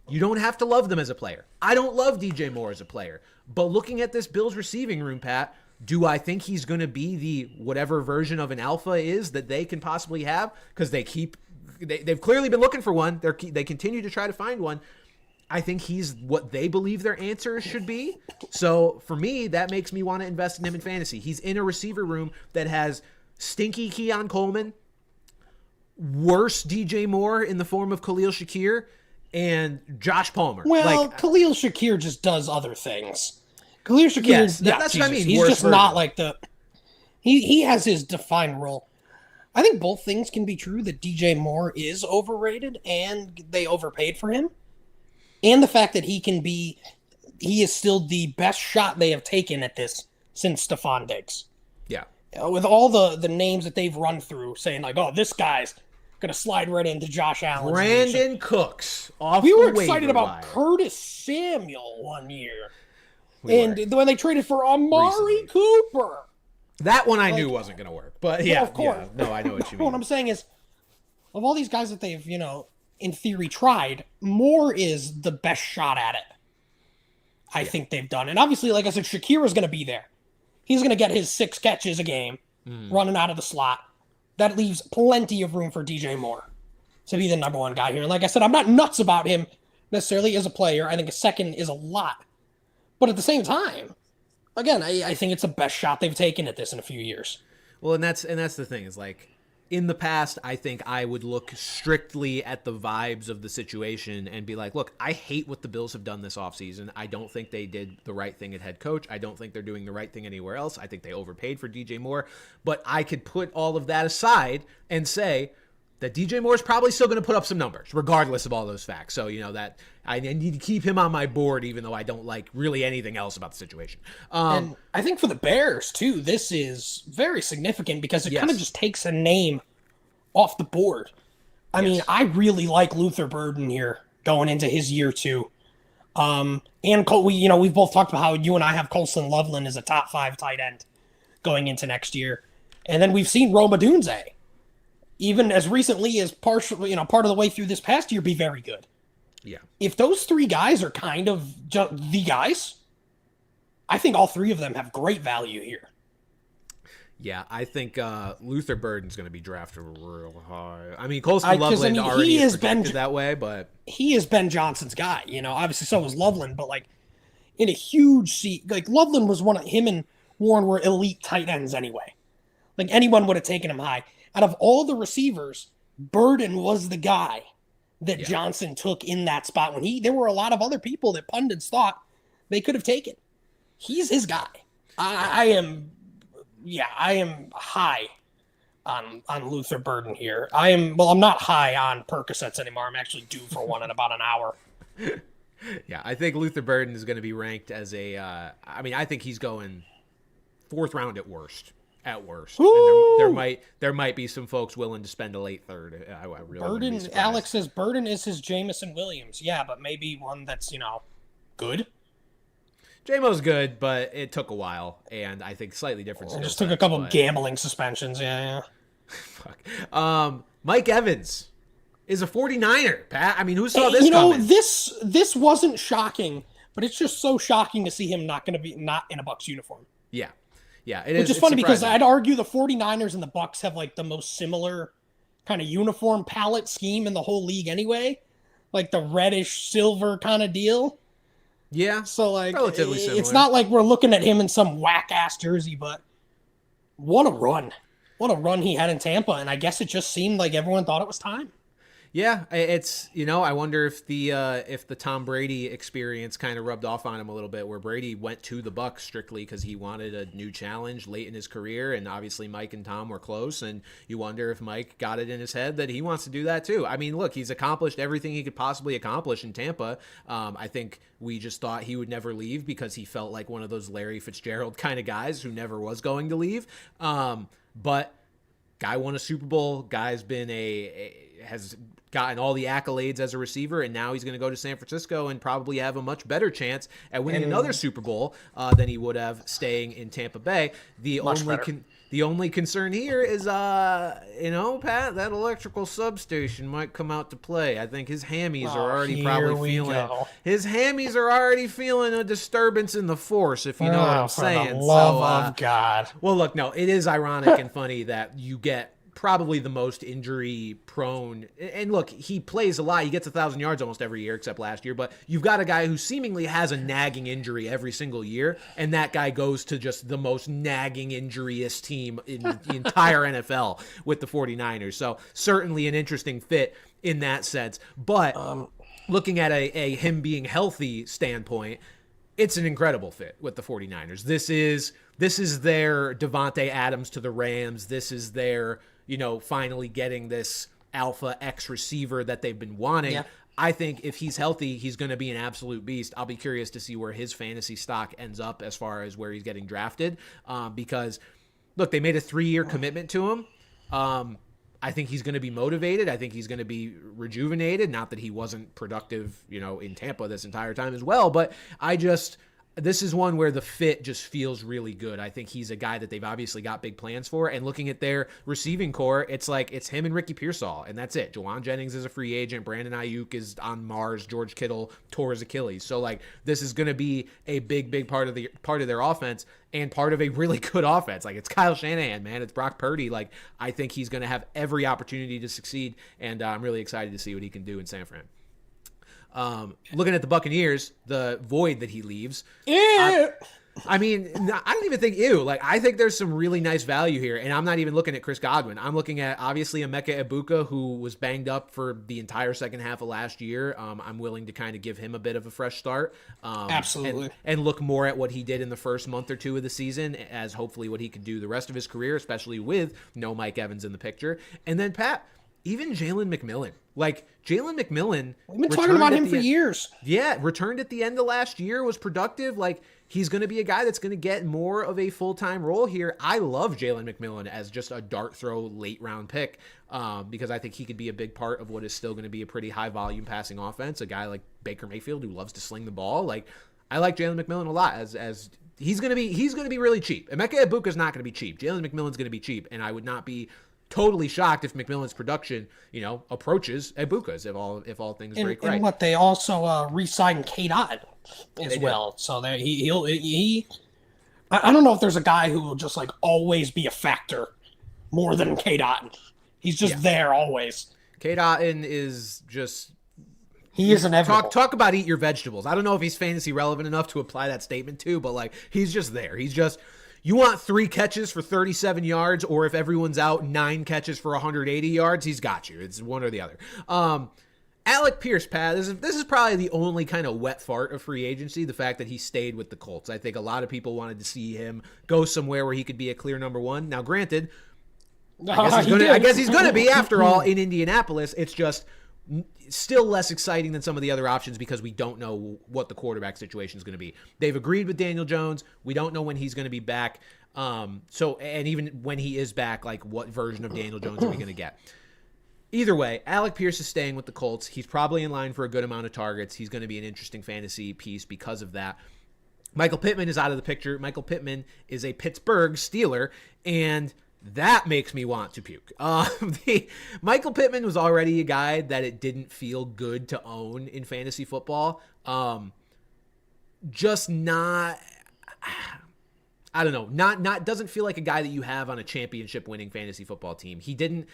you don't have to love them as a player. I don't love DJ Moore as a player, but looking at this Bills receiving room, Pat, do I think he's going to be the whatever version of an alpha is that they can possibly have? Because they've clearly been looking for one. They continue to try to find one. I think he's what they believe their answer should be. So for me, that makes me want to invest in him in fantasy. He's in a receiver room that has stinky Keon Coleman, worse DJ Moore in the form of Khalil Shakir, and Josh Palmer. Well, Khalil Shakir just does other things. Khalil Shakir, yes, that's what I mean. He's just not like the... He has his defined role. I think both things can be true, that DJ Moore is overrated and they overpaid for him. And the fact that he is still the best shot they have taken at this since Stephon Diggs. Yeah. With all the names that they've run through, saying like, oh, this guy's going to slide right into Josh Allen. Brandon Cooks. We were excited about Curtis Samuel one year. When they traded for Amari Cooper. That one I knew wasn't going to work. But yeah, of course. Yeah, no, I know what you mean. What I'm saying is, of all these guys that they've, in theory tried, Moore is the best shot at it. I think they've done. And obviously, like I said, Shakira's going to be there. He's going to get his 6 catches a game running out of the slot. That leaves plenty of room for DJ Moore to be the number one guy here. And like I said, I'm not nuts about him necessarily as a player. I think a second is a lot. But at the same time, again, I think it's the best shot they've taken at this in a few years. Well, and that's the thing is like in the past, I think I would look strictly at the vibes of the situation and be like, look, I hate what the Bills have done this offseason. I don't think they did the right thing at head coach. I don't think they're doing the right thing anywhere else. I think they overpaid for DJ Moore. But I could put all of that aside and say that DJ Moore is probably still going to put up some numbers, regardless of all those facts. So, that I need to keep him on my board, even though I don't like really anything else about the situation. And I think for the Bears, too, this is very significant because it kind of just takes a name off the board. I mean, I really like Luther Burden here going into his year 2. And we've both talked about how you and I have Colson Loveland as a top 5 tight end going into next year. And then we've seen Roma Dunze, even as recently as part of the way through this past year, be very good. Yeah. If those 3 guys are kind of the guys, I think all 3 of them have great value here. Yeah, I think Luther Burden's going to be drafted real high. I mean, Colson Loveland already is projected that way, but he is Ben Johnson's guy. Obviously so was Loveland, but like in a huge seat, like Loveland was him and Warren were elite tight ends anyway. Like anyone would have taken him high. Out of all the receivers, Burden was the guy that Johnson took in that spot when there were a lot of other people that pundits thought they could have taken. He's his guy. I am high on Luther Burden here. I'm not high on Percocets anymore. I'm actually due for one in about an hour. Yeah, I think Luther Burden is going to be ranked as I think he's going 4th round at worst. And there might be some folks willing to spend a late third. I really Burden. Alex says Burden is his Jameson Williams. Yeah, but maybe one that's good. J-Mo's good, but it took a while, and I think slightly different. It just took a couple gambling suspensions. Yeah. Fuck. Mike Evans is a 49er, Pat. I mean, who saw this coming? This wasn't shocking, but it's just so shocking to see him not in a Bucs uniform. Yeah. Yeah, Which is funny because I'd argue the 49ers and the Bucs have like the most similar kind of uniform palette scheme in the whole league anyway. Like the reddish silver kind of deal. Yeah. So like relatively similar. It's not like we're looking at him in some whack ass jersey, but what a run. What a run he had in Tampa, and I guess it just seemed like everyone thought it was time. Yeah, it's I wonder if the Tom Brady experience kind of rubbed off on him a little bit, where Brady went to the Bucs strictly because he wanted a new challenge late in his career, and obviously Mike and Tom were close, and you wonder if Mike got it in his head that he wants to do that too. I mean, look, he's accomplished everything he could possibly accomplish in Tampa. I think we just thought he would never leave because he felt like one of those Larry Fitzgerald kind of guys who never was going to leave. But guy won a Super Bowl. Guy's been has gotten all the accolades as a receiver, and now he's going to go to San Francisco and probably have a much better chance at winning another Super Bowl than he would have staying in Tampa Bay. The only concern here is, Pat, that electrical substation might come out to play. I think his hammies are already his hammies are already feeling a disturbance in the force, if you know what I'm saying. For the love of God. Well, look, no, it is ironic and funny that you get probably the most injury prone, and look, he plays a lot. He gets 1,000 yards almost every year except last year, but you've got a guy who seemingly has a nagging injury every single year, and that guy goes to just the most nagging injurious team in the entire NFL with the 49ers. So certainly an interesting fit in that sense, but looking at a him being healthy standpoint, it's an incredible fit with the 49ers. This is their Devontae Adams to the Rams. This is their finally getting this alpha X receiver that they've been wanting. Yeah. I think if he's healthy, he's going to be an absolute beast. I'll be curious to see where his fantasy stock ends up as far as where he's getting drafted. Because, look, they made a 3-year commitment to him. I think he's going to be motivated. I think he's going to be rejuvenated. Not that he wasn't productive, in Tampa this entire time as well. But this is one where the fit just feels really good. I think he's a guy that they've obviously got big plans for. And looking at their receiving core, it's like it's him and Ricky Pearsall, and that's it. Juwan Jennings is a free agent. Brandon Ayuk is on Mars. George Kittle tore his Achilles. So like this is going to be a big part of their offense and part of a really good offense. Like it's Kyle Shanahan, man. It's Brock Purdy. Like I think he's going to have every opportunity to succeed, and I'm really excited to see what he can do in San Fran. Looking at the Buccaneers, the void that he leaves. Yeah. I mean, I don't even think ew. I think there's some really nice value here, and I'm not even looking at Chris Godwin. I'm looking at, obviously, Emeka Egbuka, who was banged up for the entire second half of last year. I'm willing to kind of give him a bit of a fresh start. Absolutely. And look more at what he did in the first month or two of the season as hopefully what he could do the rest of his career, especially with no Mike Evans in the picture. And then, Pat, even Jalen McMillan. Jalen McMillan. We've been talking about him for years. Yeah, returned at the end of last year, was productive. He's going to be a guy that's going to get more of a full-time role here. I love Jalen McMillan as just a dart throw late-round pick because I think he could be a big part of what is still going to be a pretty high-volume passing offense. A guy like Baker Mayfield who loves to sling the ball. I like Jalen McMillan a lot as he's going to be really cheap. Emeka Egbuka is not going to be cheap. Jalen McMillan's going to be cheap, and I would not be totally shocked if McMillan's production, approaches Egbuka's if all things break right. And what they also re-signed K-Dot as well. So there he I don't know if there's a guy who will just always be a factor more than K-Dot. He's just there always. K-Dot is just he is inevitable. Talk about eat your vegetables. I don't know if he's fantasy relevant enough to apply that statement to, but he's just there. He's just. You want 3 catches for 37 yards, or if everyone's out, 9 catches for 180 yards, he's got you. It's one or the other. Alec Pierce, Pat, this is probably the only kind of wet fart of free agency, the fact that he stayed with the Colts. I think a lot of people wanted to see him go somewhere where he could be a clear number one. Now, granted, I guess he's going to be, after all, in Indianapolis. It's just still less exciting than some of the other options because we don't know what the quarterback situation is going to be. They've agreed with Daniel Jones. We don't know when he's going to be back. And even when he is back, what version of Daniel Jones are we going to get? Either way, Alec Pierce is staying with the Colts. He's probably in line for a good amount of targets. He's going to be an interesting fantasy piece because of that. Michael Pittman is out of the picture. Michael Pittman is a Pittsburgh Steeler, and that makes me want to puke. Michael Pittman was already a guy that it didn't feel good to own in fantasy football. Just not, I don't know, not doesn't feel like a guy that you have on a championship winning fantasy football team. He didn't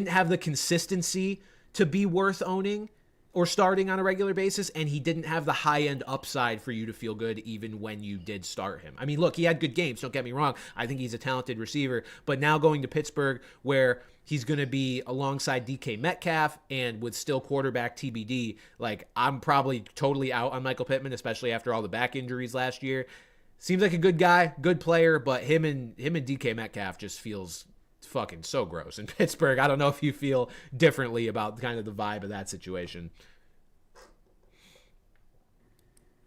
have the consistency to be worth owning or starting on a regular basis, and he didn't have the high-end upside for you to feel good even when you did start him. I mean, look, he had good games, don't get me wrong. I think he's a talented receiver, but now going to Pittsburgh where he's going to be alongside DK Metcalf and with still quarterback TBD, I'm probably totally out on Michael Pittman, especially after all the back injuries last year. Seems like a good guy, good player, but him and DK Metcalf just feels fucking so gross in Pittsburgh. I don't know if you feel differently about kind of the vibe of that situation.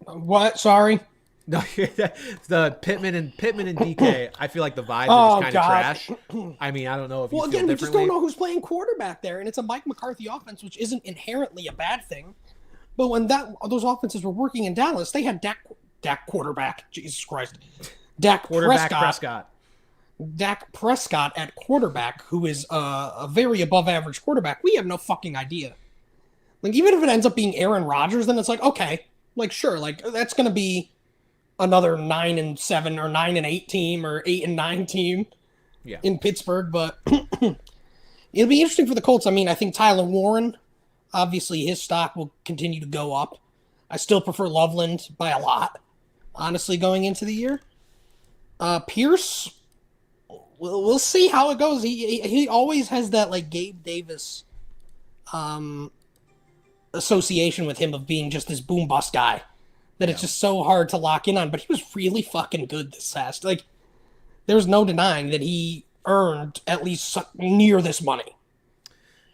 What? Sorry. No, the Pittman and DK. I feel like the vibe is kind of trash. I mean, I don't know if you feel differently. We just don't know who's playing quarterback there, and it's a Mike McCarthy offense, which isn't inherently a bad thing. But when those offenses were working in Dallas, they had Dak quarterback. Jesus Christ, Dak Prescott. Dak Prescott at quarterback, who is a very above average quarterback. We have no fucking idea. Even if it ends up being Aaron Rodgers, then it's okay, sure, that's going to be another 9-7 or 9-8 team or 8-9 team in Pittsburgh. But it'll be interesting for the Colts. I mean, I think Tyler Warren, obviously his stock will continue to go up. I still prefer Loveland by a lot, honestly, going into the year. Pierce, we'll see how it goes. He always has that Gabe Davis association with him of being just this boom bust guy that it's just so hard to lock in on. But he was really fucking good this past. There's no denying that he earned at least near this money.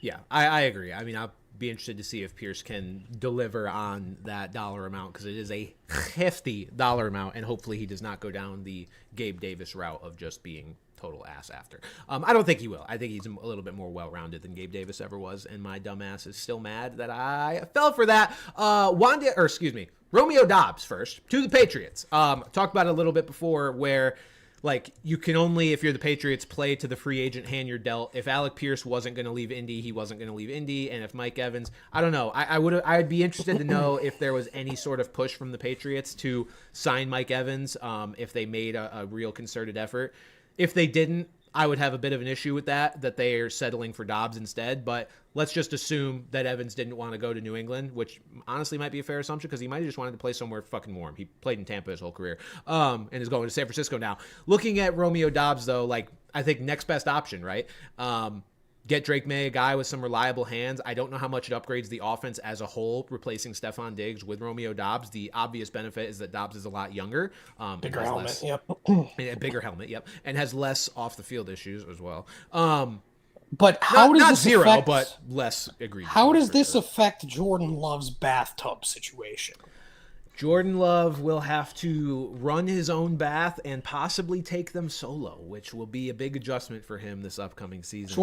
Yeah, I agree. I mean, I'll be interested to see if Pierce can deliver on that dollar amount because it is a hefty dollar amount, and hopefully he does not go down the Gabe Davis route of just being total ass after. I don't think he will. I think he's a little bit more well-rounded than Gabe Davis ever was, and my dumbass is still mad that I fell for that. Romeo Doubs first to the Patriots. Talked about it a little bit before where you can only, if you're the Patriots, play to the free agent hand you're dealt. If Alec Pierce wasn't going to leave Indy, he wasn't going to leave Indy. And if Mike Evans, I don't know. I'd be interested to know if there was any sort of push from the Patriots to sign Mike Evans, if they made a real concerted effort. If they didn't, I would have a bit of an issue with that they are settling for Doubs instead. But let's just assume that Evans didn't want to go to New England, which honestly might be a fair assumption because he might have just wanted to play somewhere fucking warm. He played in Tampa his whole career, and is going to San Francisco now. Looking at Romeo Doubs, though, like, I think next best option, right? Get Drake May, a guy with some reliable hands. I don't know how much it upgrades the offense as a whole, replacing Stephon Diggs with Romeo Doubs. The obvious benefit is that Doubs is a lot younger. Bigger helmet, yep. A bigger helmet, yep. And has less off-the-field issues as well. But how does not this zero, affect, but less egregious. How does this affect Jordan Love's bathtub situation? Jordan Love will have to run his own bath and possibly take them solo, which will be a big adjustment for him this upcoming season.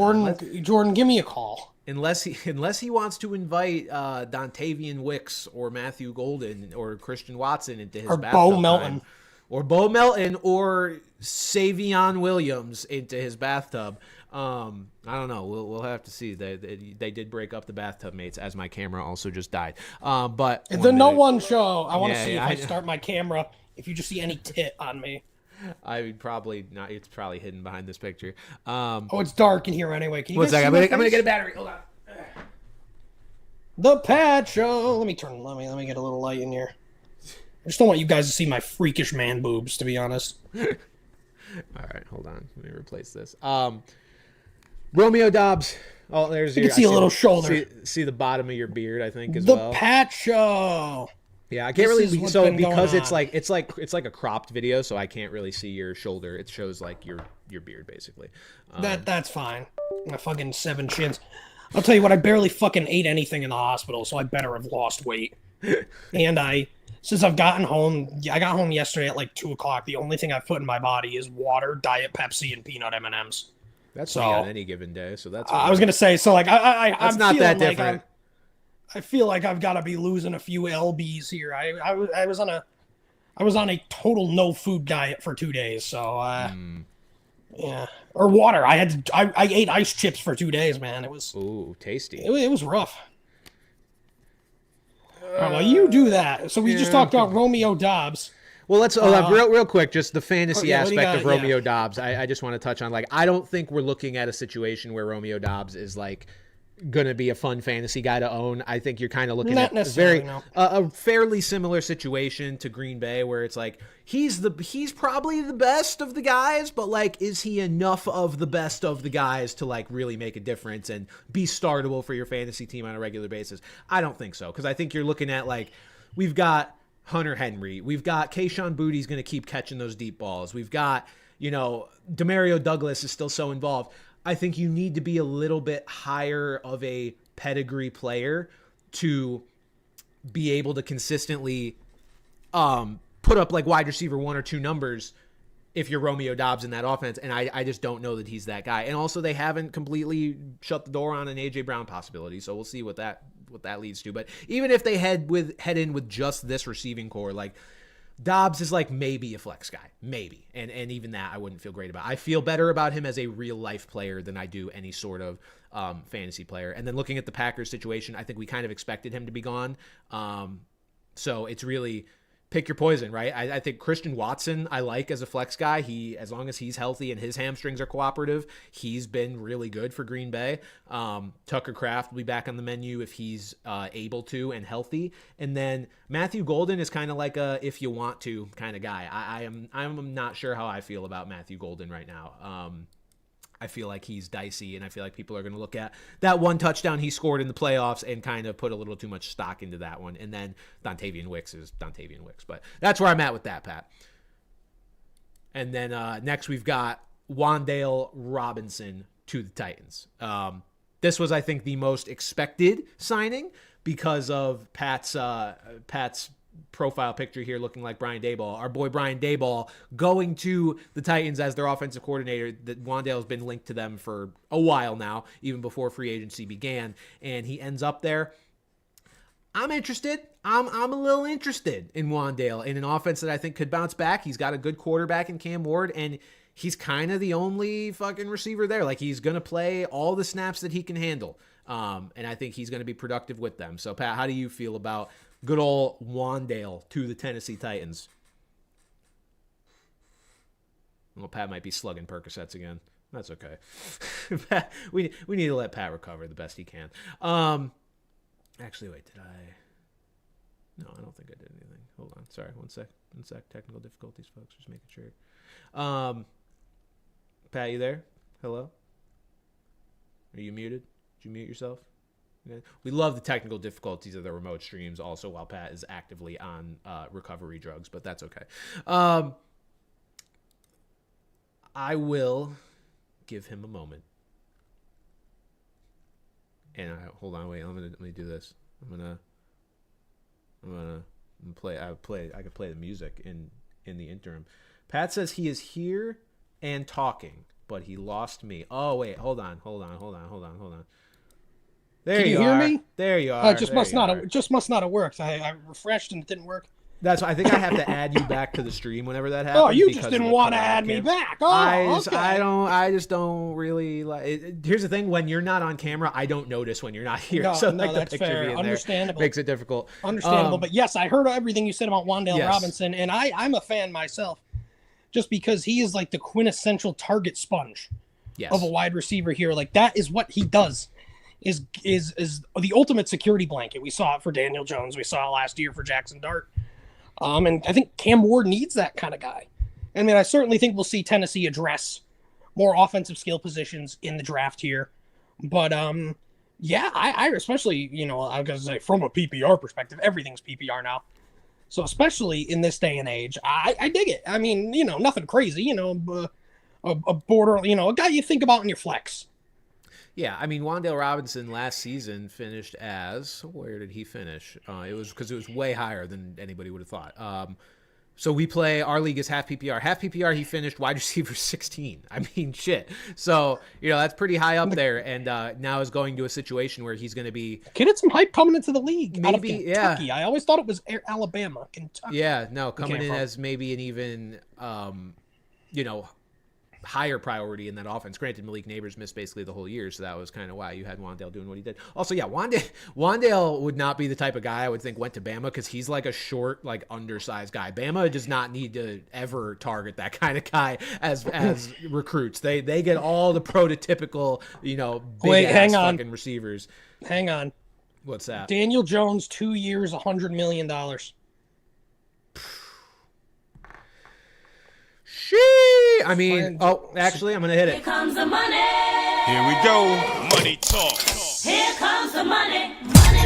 Jordan, give me a call. Unless he wants to invite Dontavian Wicks or Matthew Golden or Christian Watson into his bathtub Bo Melton. Or Bo Melton or Savion Williams into his bathtub. I don't know. We'll have to see. They did break up the bathtub mates, as my camera also just died. But the no one show. I want to see if I start my camera. If you just see any tit on me, I would probably not. It's probably hidden behind this picture. It's dark in here anyway. Can you one guys second. see I'm gonna get a battery. Hold on. The Pat Show. Let me get a little light in here. I just don't want you guys to see my freakish man boobs, to be honest. All right, hold on. Let me replace this. Romeo Doubs. Oh, there's you can see a little shoulder. See the bottom of your beard, I think, as well. The Pat Show. Yeah, I can't really. So because it's like a cropped video, so I can't really see your shoulder. It shows like your beard, basically. That's fine. My fucking 7 chins. I'll tell you what. I barely fucking ate anything in the hospital, so I better have lost weight. And since I've gotten home, I got home yesterday at like 2:00. The only thing I've put in my body is water, Diet Pepsi, and peanut M&Ms. That's me on any given day, so that's. I was gonna say, so like I'm not that like different. I feel like I've got to be losing a few lbs here. I was on a total no food diet for 2 days, so yeah, or water. I ate ice chips for 2 days, man. It was tasty. It was rough. Well, you do that. So we just talked about Romeo Doubs. Well, let's real quick, just the fantasy aspect of Romeo Doubs. I just want to touch on, like, I don't think we're looking at a situation where Romeo Doubs is like going to be a fun fantasy guy to own. I think you're kind of looking at a fairly similar situation to Green Bay, where it's like he's probably the best of the guys, but like, is he enough of the best of the guys to like really make a difference and be startable for your fantasy team on a regular basis? I don't think so, because I think you're looking at, like, we've got Hunter Henry. We've got Kayshon Bouttie's going to keep catching those deep balls. We've got, Demario Douglas is still so involved. I think you need to be a little bit higher of a pedigree player to be able to consistently put up like wide receiver 1 or 2 numbers if you're Romeo Doubs in that offense. And I just don't know that he's that guy. And also, they haven't completely shut the door on an A.J. Brown possibility. So we'll see what that leads to. But even if they head in with just this receiving core, like, Doubs is like maybe a flex guy, maybe. And even that I wouldn't feel great about. I feel better about him as a real life player than I do any sort of fantasy player. And then looking at the Packers situation, I think we kind of expected him to be gone. So it's really pick your poison, right? I think Christian Watson I like as a flex guy. As long as he's healthy and his hamstrings are cooperative, he's been really good for Green Bay. Tucker Kraft will be back on the menu if he's able to and healthy. And then Matthew Golden is kind of like a if you want to kind of guy. I'm not sure how I feel about Matthew Golden right now. I feel like he's dicey, and I feel like people are going to look at that one touchdown he scored in the playoffs and kind of put a little too much stock into that one. And then Dontavian Wicks is Dontavian Wicks. But that's where I'm at with that, Pat. And then next we've got Wandale Robinson to the Titans. This was, I think, the most expected signing because of Pat's profile picture here looking like Brian Daboll. Our boy Brian Daboll going to the Titans as their offensive coordinator. That Wandale has been linked to them for a while now, even before free agency began, and he ends up there. I'm interested. I'm a little interested in Wandale in an offense that I think could bounce back. He's got a good quarterback in Cam Ward, and he's kind of the only fucking receiver there. Like, he's going to play all the snaps that he can handle. And I think he's going to be productive with them. So, Pat, how do you feel about good old Wandale to the Tennessee Titans? Well, Pat might be slugging Percocets again. That's okay. we need to let Pat recover the best he can. Actually, wait, did I? No, I don't think I did anything. Hold on. Sorry, one sec. Technical difficulties, folks. Just making sure. Pat, you there? Hello? Are you muted? Did you mute yourself? Okay. We love the technical difficulties of the remote streams also while Pat is actively on recovery drugs, but that's okay. I will give him a moment. And hold on, wait. Let me do this. I'm gonna play. I could play the music in the interim. Pat says he is here and talking, but he lost me. Oh wait, hold on. There Can you are. hear me? There you are. It just must not have worked. I refreshed and it didn't work. That's why I think I have to add you back to the stream whenever that happens. Oh, you just didn't want to add me back. Oh, okay. I just don't really like it. Here's the thing: when you're not on camera, I don't notice when you're not here. No, so no, like that's the picture fair. being Understandable. there makes it difficult. Understandable, but yes, I heard everything you said about Wandale Yes. Robinson, and I'm a fan myself, just because he is like the quintessential target sponge yes. of a wide receiver here. Like that is what he does. Is the ultimate security blanket. We saw it for Daniel Jones. We saw it last year for Jackson Dart. And I think Cam Ward needs that kind of guy. I mean, I certainly think we'll see Tennessee address more offensive skill positions in the draft here. But yeah, I especially, I was gonna say from a PPR perspective, everything's PPR now. So especially in this day and age, I dig it. I mean, nothing crazy. A border, a guy you think about in your flex. Yeah, I mean, Wandale Robinson last season finished as, where did he finish? It was way higher than anybody would have thought. So we play, our league is half PPR. Half PPR, he finished wide receiver 16. I mean, shit. So, that's pretty high up there. And now is going to a situation where he's going to be. Kid had some hype coming into the league. Maybe, out of Kentucky. yeah. I always thought it was Alabama, Kentucky. Yeah, no, coming in as maybe an even, higher priority in that offense. Granted, Malik Neighbors missed basically the whole year, so that was kind of why you had Wandale doing what he did. Also, yeah, Wandale would not be the type of guy I would think went to Bama because he's like a short, like undersized guy. Bama does not need to ever target that kind of guy as recruits. They get all the prototypical, big ass fucking receivers. Hang on. What's that? Daniel Jones, 2 years, $100 million. I mean, actually, I'm going to hit it. Here comes the money. Here we go. Money talk. Here comes the money. Money.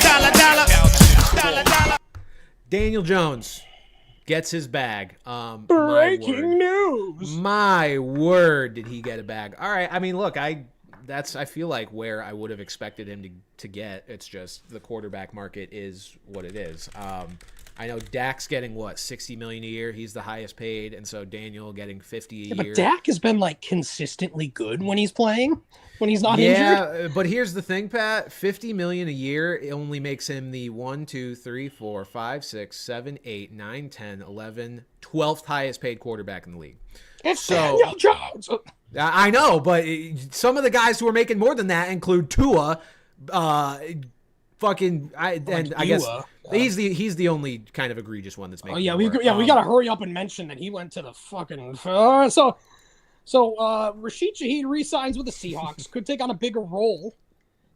Dollar. Daniel Jones gets his bag. Breaking news. My word, did he get a bag. All right, I mean, look, I feel like where I would have expected him to get. It's just the quarterback market is what it is. I know Dak's getting $60 million a year. He's the highest paid, and so Daniel getting $50 a year. But Dak has been consistently good when he's playing, when he's not injured. Yeah, but here's the thing, Pat. $50 million a year, it only makes him the 1, 2, 3, 4, 5, 6, 7, 8, 9, 10, 11, 12th highest paid quarterback in the league. It's Daniel Jones. I know, but some of the guys who are making more than that include Tua. I guess he's the only kind of egregious one that's making. Oh yeah, more. we gotta hurry up and mention that he went to the fucking. So Rashid Shaheed re-signs with the Seahawks. Could take on a bigger role.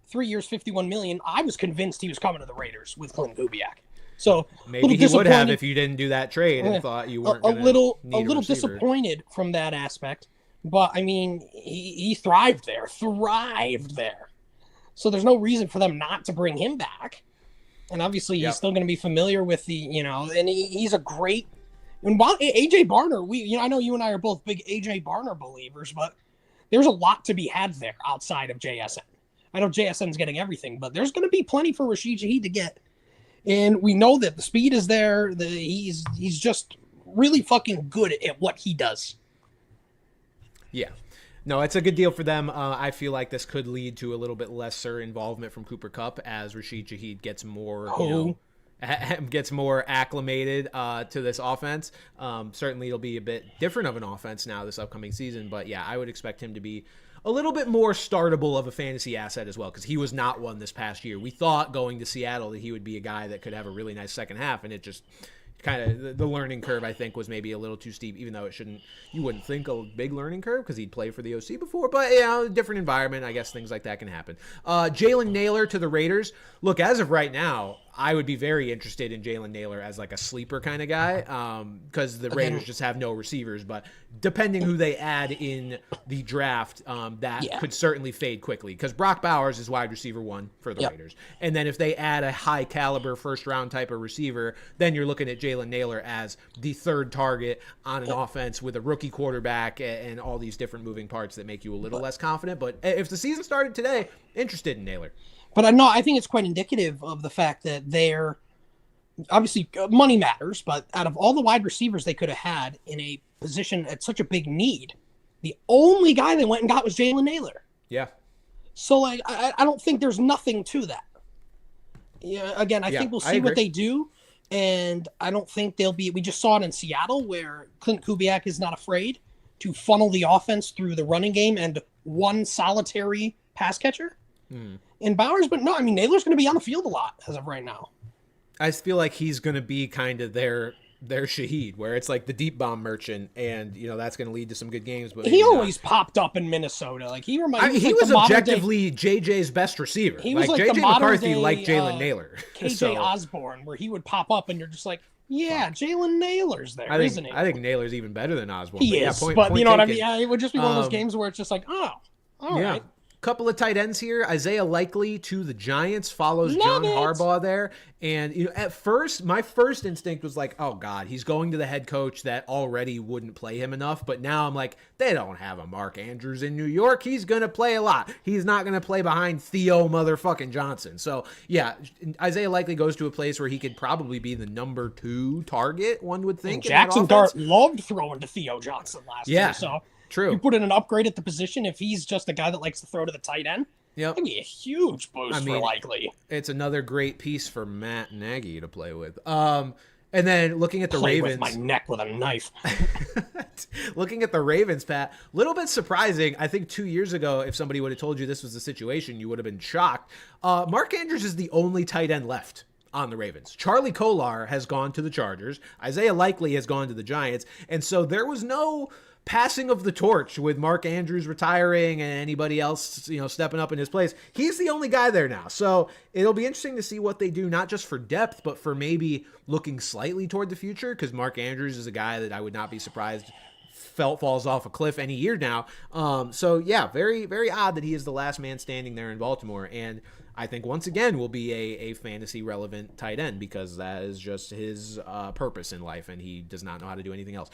3 years, $51 million. I was convinced he was coming to the Raiders with Clint Kubiak. So maybe he would have if you didn't do that trade and thought you weren't a little receiver. disappointed from that aspect. But I mean, he thrived there. So there's no reason for them not to bring him back. And obviously, he's still going to be familiar with the, and he's a great. And while AJ Barner, I know you and I are both big AJ Barner believers, but there's a lot to be had there outside of JSN. I know JSN's getting everything, but there's going to be plenty for Rashid Shaheed to get. And we know that the speed is there. He's just really fucking good at what he does. Yeah. No, it's a good deal for them. I feel like this could lead to a little bit lesser involvement from Cooper Kupp as Rashid Shaheed gets more, gets more acclimated to this offense. Certainly, it'll be a bit different of an offense now this upcoming season. But yeah, I would expect him to be a little bit more startable of a fantasy asset as well, because he was not one this past year. We thought going to Seattle that he would be a guy that could have a really nice second half, and it just kind of the learning curve, I think, was maybe a little too steep, even though you wouldn't think a big learning curve because he'd played for the OC before, but different environment, I guess things like that can happen. Jalen Nailor to the Raiders. Look, as of right now, I would be very interested in Jalen Nailor as like a sleeper kind of guy, because the Raiders just have no receivers, but depending who they add in the draft, that could certainly fade quickly, because Brock Bowers is wide receiver 1 for the Raiders. And then if they add a high caliber first round type of receiver, then you're looking at Jalen Nailor as the third target on an offense with a rookie quarterback and all these different moving parts that make you a little less confident. But if the season started today, interested in Nailor. But I think it's quite indicative of the fact that they're obviously money matters, but out of all the wide receivers they could have had in a position at such a big need, the only guy they went and got was Jalen Nailor. Yeah. So like, I don't think there's nothing to that. Yeah. Again, I think we'll see what they do. And I don't think we just saw it in Seattle where Clint Kubiak is not afraid to funnel the offense through the running game and one solitary pass catcher. In Bowers, but no, I mean, Naylor's going to be on the field a lot as of right now. I feel like he's going to be kind of their Shaheed, where it's like the deep bomb merchant, and that's going to lead to some good games. But he always popped up in Minnesota. Like he was objectively JJ's best receiver. He was like JJ the McCarthy liked Jalen Nailor. KJ Osborne, where he would pop up, and you're just like, Jalen Nailor's there, isn't he? I think Nailor's even better than Osborne. He is, but you know what I mean? Yeah, it would just be one of those games where it's just like, all right. Couple of tight ends here. Isaiah Likely to the Giants follows John Harbaugh there. And at first, my first instinct was like, oh God, he's going to the head coach that already wouldn't play him enough. But now I'm like, they don't have a Mark Andrews in New York. He's going to play a lot. He's not going to play behind Theo motherfucking Johnson. So yeah, Isaiah Likely goes to a place where he could probably be the number 2 target, one would think. And Jackson Dart loved throwing to Theo Johnson last year. So true. You put in an upgrade at the position if he's just a guy that likes to throw to the tight end. That'd be a huge boost for Likely. It's another great piece for Matt Nagy to play with. And then looking at the Ravens, with my neck with a knife. Looking at the Ravens, Pat, a little bit surprising. I think 2 years ago, if somebody would have told you this was the situation, you would have been shocked. Mark Andrews is the only tight end left on the Ravens. Charlie Kolar has gone to the Chargers. Isaiah Likely has gone to the Giants. And so there was no passing of the torch with Mark Andrews retiring and anybody else, stepping up in his place. He's the only guy there now. So it'll be interesting to see what they do, not just for depth, but for maybe looking slightly toward the future, because Mark Andrews is a guy that I would not be surprised falls off a cliff any year now. So yeah, very, very odd that he is the last man standing there in Baltimore. And I think once again will be a fantasy relevant tight end, because that is just his purpose in life, and he does not know how to do anything else.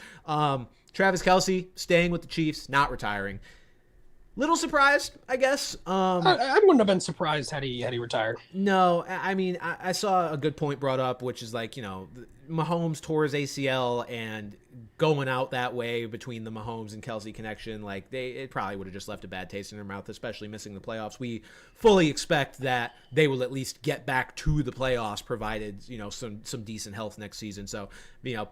Travis Kelce staying with the Chiefs, not retiring. Little surprised, I guess. I wouldn't have been surprised had he retired. No, I mean, I saw a good point brought up, which is like, Mahomes tore his ACL, and going out that way between the Mahomes and Kelce connection, like it probably would have just left a bad taste in their mouth, especially missing the playoffs. We fully expect that they will at least get back to the playoffs, provided, some decent health next season. So,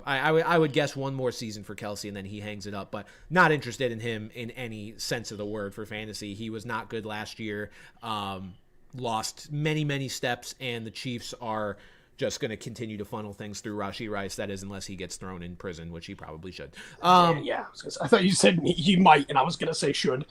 I would guess one more season for Kelce, and then he hangs it up, but not interested in him in any sense of the word for fantasy. He was not good last year, lost many, many steps, and the Chiefs are just going to continue to funnel things through Rashee Rice. That is, unless he gets thrown in prison, which he probably should. I thought you said he might, and I was going to say should.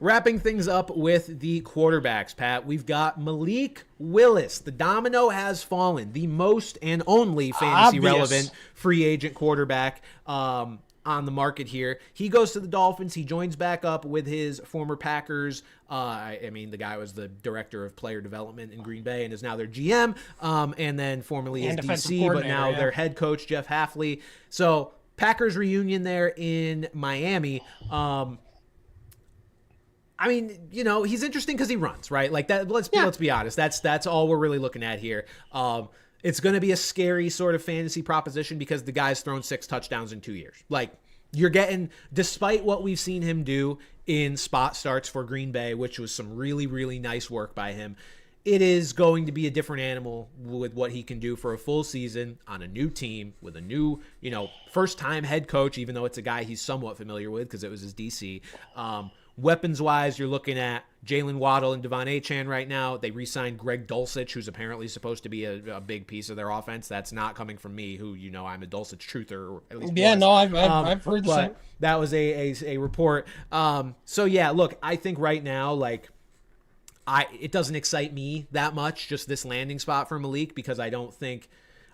Wrapping things up with the quarterbacks, Pat, we've got Malik Willis. The domino has fallen. The most and only fantasy relevant free agent quarterback on the market here. He goes to the Dolphins. He joins back up with his former Packers. The guy was the director of player development in Green Bay and is now their GM, and then formerly his DC, but now their head coach, Jeff Hafley. So Packers reunion there in Miami. He's interesting because he runs, right? Like that. Let's be honest. That's all we're really looking at here. It's going to be a scary sort of fantasy proposition because the guy's thrown 6 touchdowns in 2 years. Like, you're getting, despite what we've seen him do in spot starts for Green Bay, which was some really, really nice work by him, it is going to be a different animal with what he can do for a full season on a new team with a new, first-time head coach, even though it's a guy he's somewhat familiar with because it was his DC. Weapons-wise, you're looking at Jalen Waddle and Devon Achane right now. They re-signed Greg Dulcich, who's apparently supposed to be a big piece of their offense. That's not coming from me, who, I'm a Dulcich truther. Or at least I've heard the same. That was a report. So, yeah, look, I think right now, like, it doesn't excite me that much, just this landing spot for Malik, because I just think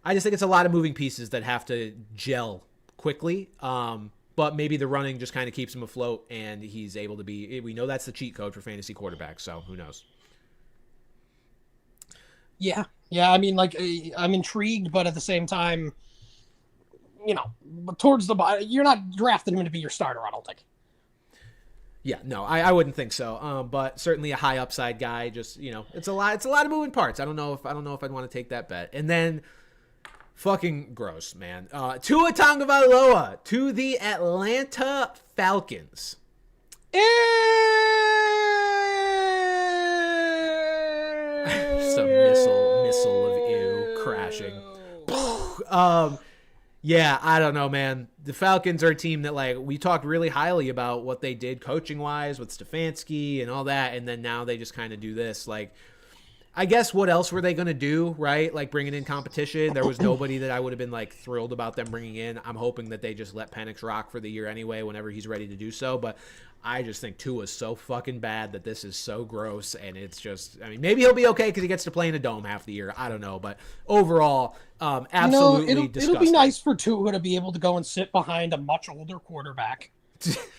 it's a lot of moving pieces that have to gel quickly. But maybe the running just kind of keeps him afloat, and he's able to be. We know that's the cheat code for fantasy quarterbacks, so who knows? Yeah. I mean, like, I'm intrigued, but at the same time, towards the bottom, you're not drafting him to be your starter, I don't think. Yeah, no, I wouldn't think so. But certainly a high upside guy. Just it's a lot of moving parts. I don't know if I'd want to take that bet. And then. Fucking gross, man. Tua Tagovailoa to the Atlanta Falcons. Just a missile of ew crashing. Yeah, I don't know, man. The Falcons are a team that, like, we talked really highly about what they did coaching-wise with Stefanski and all that, and then now they just kind of do this, like. I guess what else were they going to do, right? Like bringing in competition. There was nobody that I would have been like thrilled about them bringing in. I'm hoping that they just let Penix rock for the year anyway whenever he's ready to do so. But I just think Tua's so fucking bad that this is so gross. And it's just, I mean, maybe he'll be okay because he gets to play in a dome half the year. I don't know. But overall, absolutely disgusting. It'll be nice for Tua to be able to go and sit behind a much older quarterback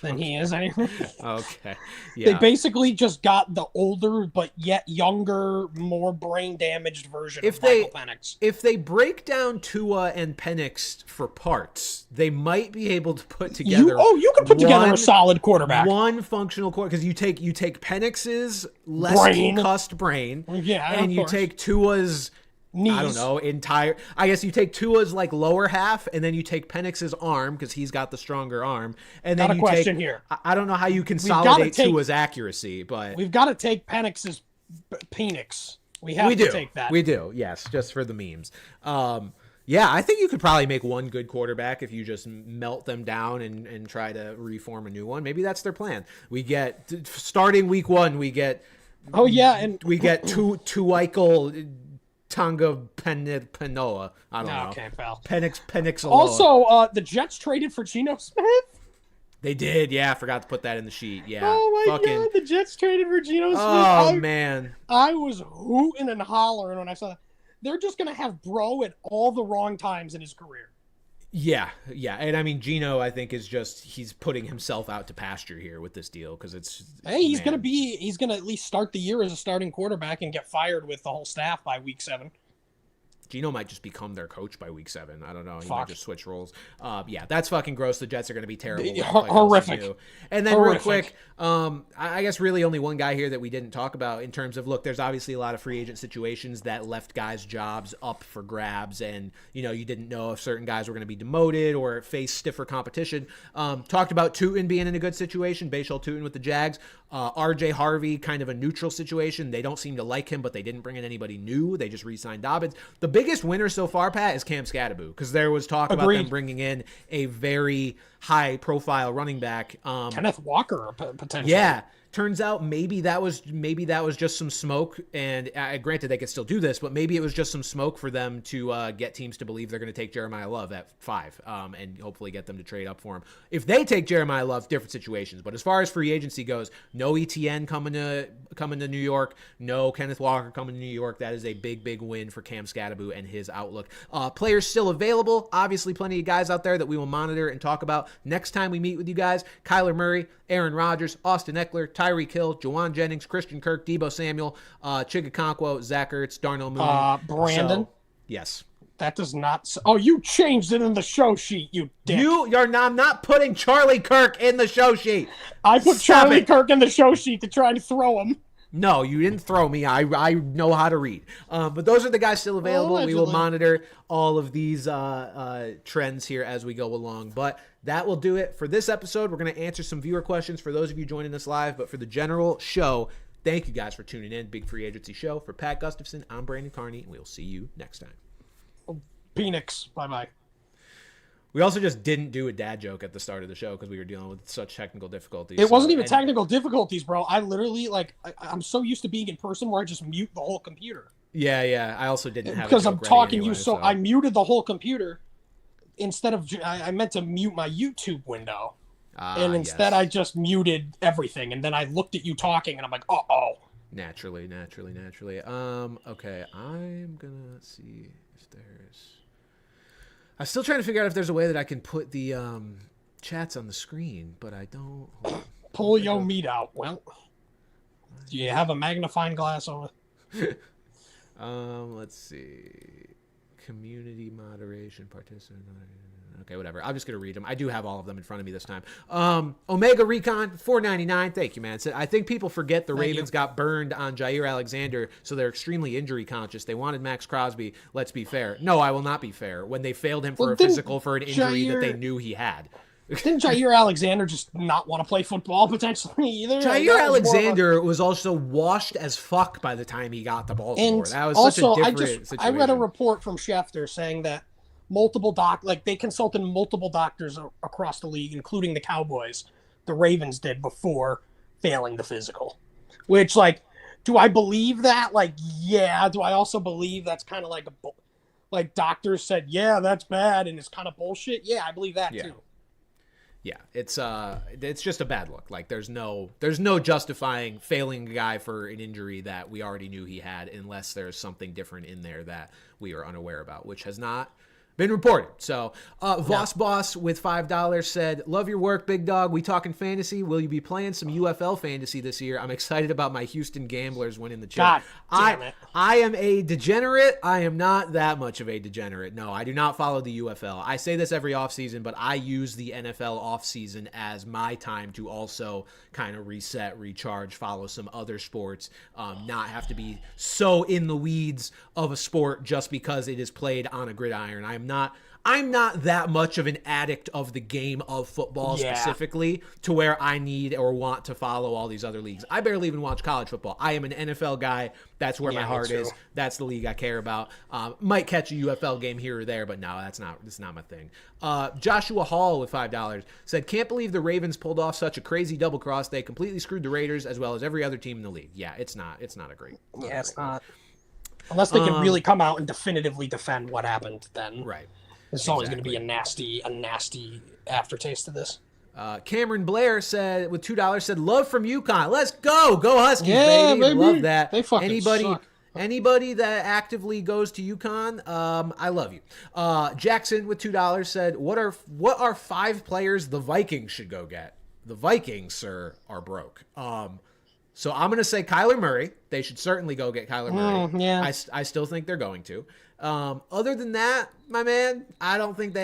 than he is anymore. Okay. Yeah. They basically just got the older but yet younger, more brain damaged version of Michael Penix. If they break down Tua and Penix for parts, they might be able to put together. You can put together a solid quarterback. One functional quarterback, because you take Penix's less concussed brain, and you take Tua's knees. I don't know, I guess you take Tua's like lower half, and then you take Penix's arm because he's got the stronger arm, and then here. I don't know how you consolidate Tua's accuracy, but we've got to take Penix's Penix. We have to take that. We do, yes, just for the memes. Yeah, I think you could probably make one good quarterback if you just melt them down and try to reform a new one. Maybe that's their plan. We get starting week 1. We get Tuikel Tonga Penoa. I don't know. Okay, pal. Penix. Also, the Jets traded for Geno Smith. They did, yeah. I forgot to put that in the sheet. Yeah. Oh my god, the Jets traded for Geno Smith. Oh man, I was hooting and hollering when I saw that. They're just gonna have Bro at all the wrong times in his career. Yeah, and I mean Geno, I think he's putting himself out to pasture here with this deal because he's gonna at least start the year as a starting quarterback and get fired with the whole staff by week 7. Geno might just become their coach by week 7. I don't know. He might just switch roles. Yeah, that's fucking gross. The Jets are going to be terrible. Horrific. And then real quick, I guess really only one guy here that we didn't talk about in terms of, look, there's obviously a lot of free agent situations that left guys' jobs up for grabs. And, you didn't know if certain guys were going to be demoted or face stiffer competition. Talked about Tootin being in a good situation. Bashal Tootin with the Jags. RJ Harvey, kind of a neutral situation. They don't seem to like him, but they didn't bring in anybody new. They just re-signed Dobbins. The biggest winner so far, Pat, is Cam Scatterbo, because there was talk about them bringing in a very high-profile running back. Kenneth Walker, potentially. Yeah. Turns out maybe that was just some smoke, and granted they could still do this, but maybe it was just some smoke for them to get teams to believe they're going to take Jeremiah Love at 5, and hopefully get them to trade up for him. If they take Jeremiah Love, different situations. But as far as free agency goes, no ETN coming to New York, no Kenneth Walker coming to New York. That is a big win for Cam Scatterbo and his outlook. Players still available. Obviously, plenty of guys out there that we will monitor and talk about next time we meet with you guys. Kyler Murray, Aaron Rodgers, Austin Eckler, Tyreek Hill, Jawan Jennings, Christian Kirk, Debo Samuel, Chigakonkwo, Zach Ertz, Darnell Mooney. Brandon? Yes. That does not... Oh, you changed it in the show sheet, you dick. I'm not putting Charlie Kirk in the show sheet. I put Charlie Kirk in the show sheet to try to throw him. No, you didn't throw me. I know how to read. But those are the guys still available. We will monitor all of these trends here as we go along. But that will do it for this episode. We're going to answer some viewer questions for those of you joining us live. But for the general show, thank you guys for tuning in. Big Free Agency Show. For Pat Gustafson, I'm Brandon Carney, and we'll see you next time. Phoenix. Bye-bye. We also just didn't do a dad joke at the start of the show because we were dealing with such technical difficulties. It wasn't even technical difficulties, bro. I literally, I'm so used to being in person where I just mute the whole computer. Yeah. I also didn't have because a I'm joke talking ready anyway, so I muted the whole computer instead of I meant to mute my YouTube window, and instead I just muted everything, and then I looked at you talking, and I'm like, oh. Naturally. Okay, I'm gonna see if there's. I'm still trying to figure out if there's a way that I can put the chats on the screen, but I don't. Pull your meat out. Well, do you have a magnifying glass on it? Let's see. Community moderation, participant. Okay, whatever. I'm just gonna read them. I do have all of them in front of me this time. Omega Recon $4.99. Thank you, man. Said, I think people forget the Ravens got burned on Jair Alexander, so they're extremely injury conscious. They wanted Maxx Crosby. Let's be fair. No, I will not be fair. When they failed him for a physical for an injury that they knew he had. Didn't Jair Alexander just not want to play football potentially either? Jair Alexander was also washed as fuck by the time he got the Baltimore. That was also, such a different situation. I read a report from Schefter saying that they consulted multiple doctors across the league, including the Cowboys. The Ravens did before failing the physical. Which, do I believe that? Yeah. Do I also believe that's kind of like doctors said, yeah, that's bad, and it's kind of bullshit? Yeah, I believe that too. Yeah, it's just a bad look. There's no justifying failing a guy for an injury that we already knew he had, unless there's something different in there that we are unaware about, which has not been reported. So, Voss Boss with $5 said, love your work, big dog. We talking fantasy. Will you be playing some UFL fantasy this year? I'm excited about my Houston Gamblers winning the chip. God damn it. I am a degenerate. I am not that much of a degenerate. No, I do not follow the UFL. I say this every offseason, but I use the NFL offseason as my time to also kind of reset, recharge, follow some other sports, not have to be so in the weeds of a sport just because it is played on a gridiron. I'm not that much of an addict of the game of football specifically to where I need or want to follow all these other leagues. I barely even watch college football. I am an NFL guy. That's where my heart is. That's the league I care about. Might catch a UFL game here or there, but no, that's not my thing. Joshua Hall with $5 said, can't believe the Ravens pulled off such a crazy double cross. They completely screwed the Raiders as well as every other team in the league. Yeah, it's not a great. Yeah, it's not. Unless they can really come out and definitively defend what happened, then right. There's always going to be a nasty aftertaste of this. Cameron Blair said with $2 said, love from UConn. Let's go Huskies, yeah, baby. Love that. They fucking suck. Anybody that actively goes to UConn, I love you. Jackson with $2 said, what are 5 players the Vikings should go get? The Vikings, sir, are broke. So I'm going to say Kyler Murray. They should certainly go get Kyler Murray. Yeah. I still think they're going to. Other than that, my man, I don't think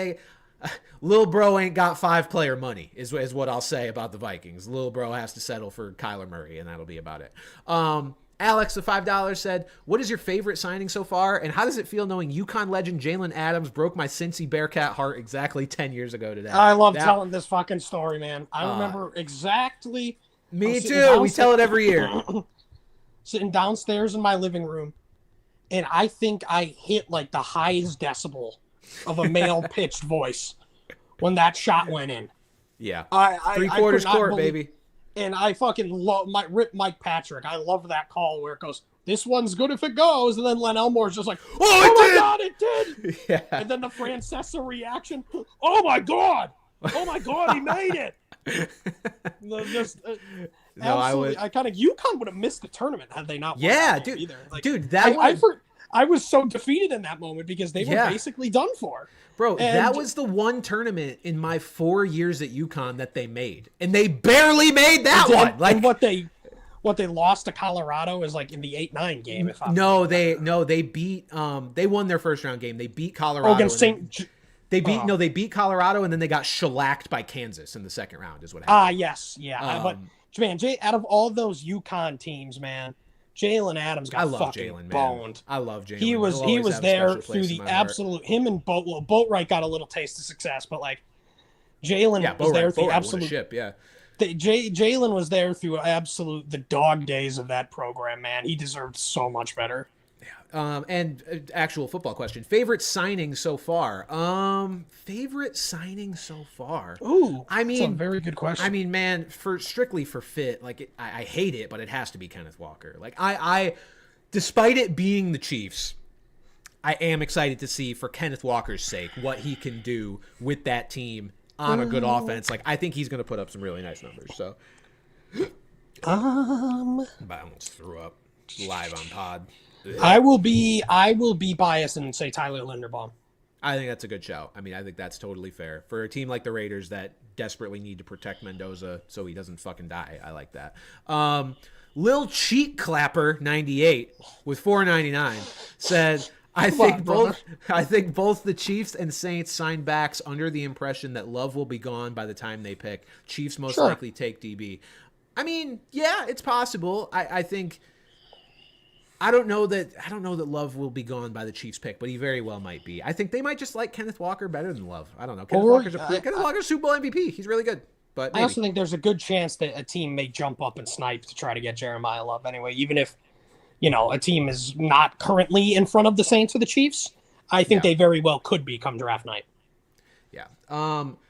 Lil Bro ain't got 5-player money is what I'll say about the Vikings. Lil Bro has to settle for Kyler Murray, and that'll be about it. Alex, the $5 said, what is your favorite signing so far, and how does it feel knowing UConn legend Jalen Adams broke my Cincy Bearcat heart exactly 10 years ago today? I love telling this fucking story, man. I remember exactly... Me too. We tell it every year. Sitting downstairs in my living room, and I think I hit the highest decibel of a male pitched voice when that shot went in. Yeah. 3/4 court, baby. And I fucking love Mike Patrick. I love that call where it goes, this one's good if it goes, and then Len Elmore's just like, oh my God, it did. Yeah. And then the Francesa reaction, oh my God, he made it. UConn would have missed the tournament had they not won that game either. I was so defeated in that moment because they were basically done for. Bro, that was the one tournament in my 4 years at UConn that they made, and they barely made that one. And what they lost to Colorado is in the 8-9 game. They beat they won their first round game. They beat Colorado against They beat Colorado, and then they got shellacked by Kansas in the second round is what happened. Yes. Yeah. But, man, out of all those UConn teams, man, Jalen Adams got fucking boned. I love Jalen. He was there through the absolute – him and Boatwright got a little taste of success, but, Jalen was there through absolute – ship, yeah. Jalen was there through the dog days of that program, man. He deserved so much better. And actual football question. Favorite signing so far? Favorite signing so far? Ooh, I mean, that's a very good question. I mean, man, strictly for fit, like I hate it, but it has to be Kenneth Walker. Like I despite it being the Chiefs, I am excited to see, for Kenneth Walker's sake, what he can do with that team on a good offense. Like I think he's going to put up some really nice numbers. So, but I almost threw up live on pod. I will be biased and say Tyler Linderbaum. I think that's a good shout. I mean, I think that's totally fair for a team like the Raiders that desperately need to protect Mendoza so he doesn't fucking die. I like that. Lil Cheek Clapper 98 with $4.99 said, I think both the Chiefs and Saints signed backs under the impression that Love will be gone by the time they pick. Chiefs most likely take DB. I mean, yeah, it's possible. I don't know that Love will be gone by the Chiefs pick, but he very well might be. I think they might just like Kenneth Walker better than Love. I don't know. Kenneth Walker's Super Bowl MVP. He's really good. But maybe. I also think there's a good chance that a team may jump up and snipe to try to get Jeremiah Love anyway, even if, a team is not currently in front of the Saints or the Chiefs. I think they very well could be come draft night. Yeah.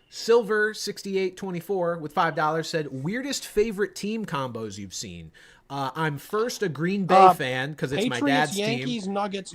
Silver 6824 with $5 said, weirdest favorite team combos you've seen. I'm first a Green Bay fan because it's Patriots, my dad's Yankees, team. Nuggets.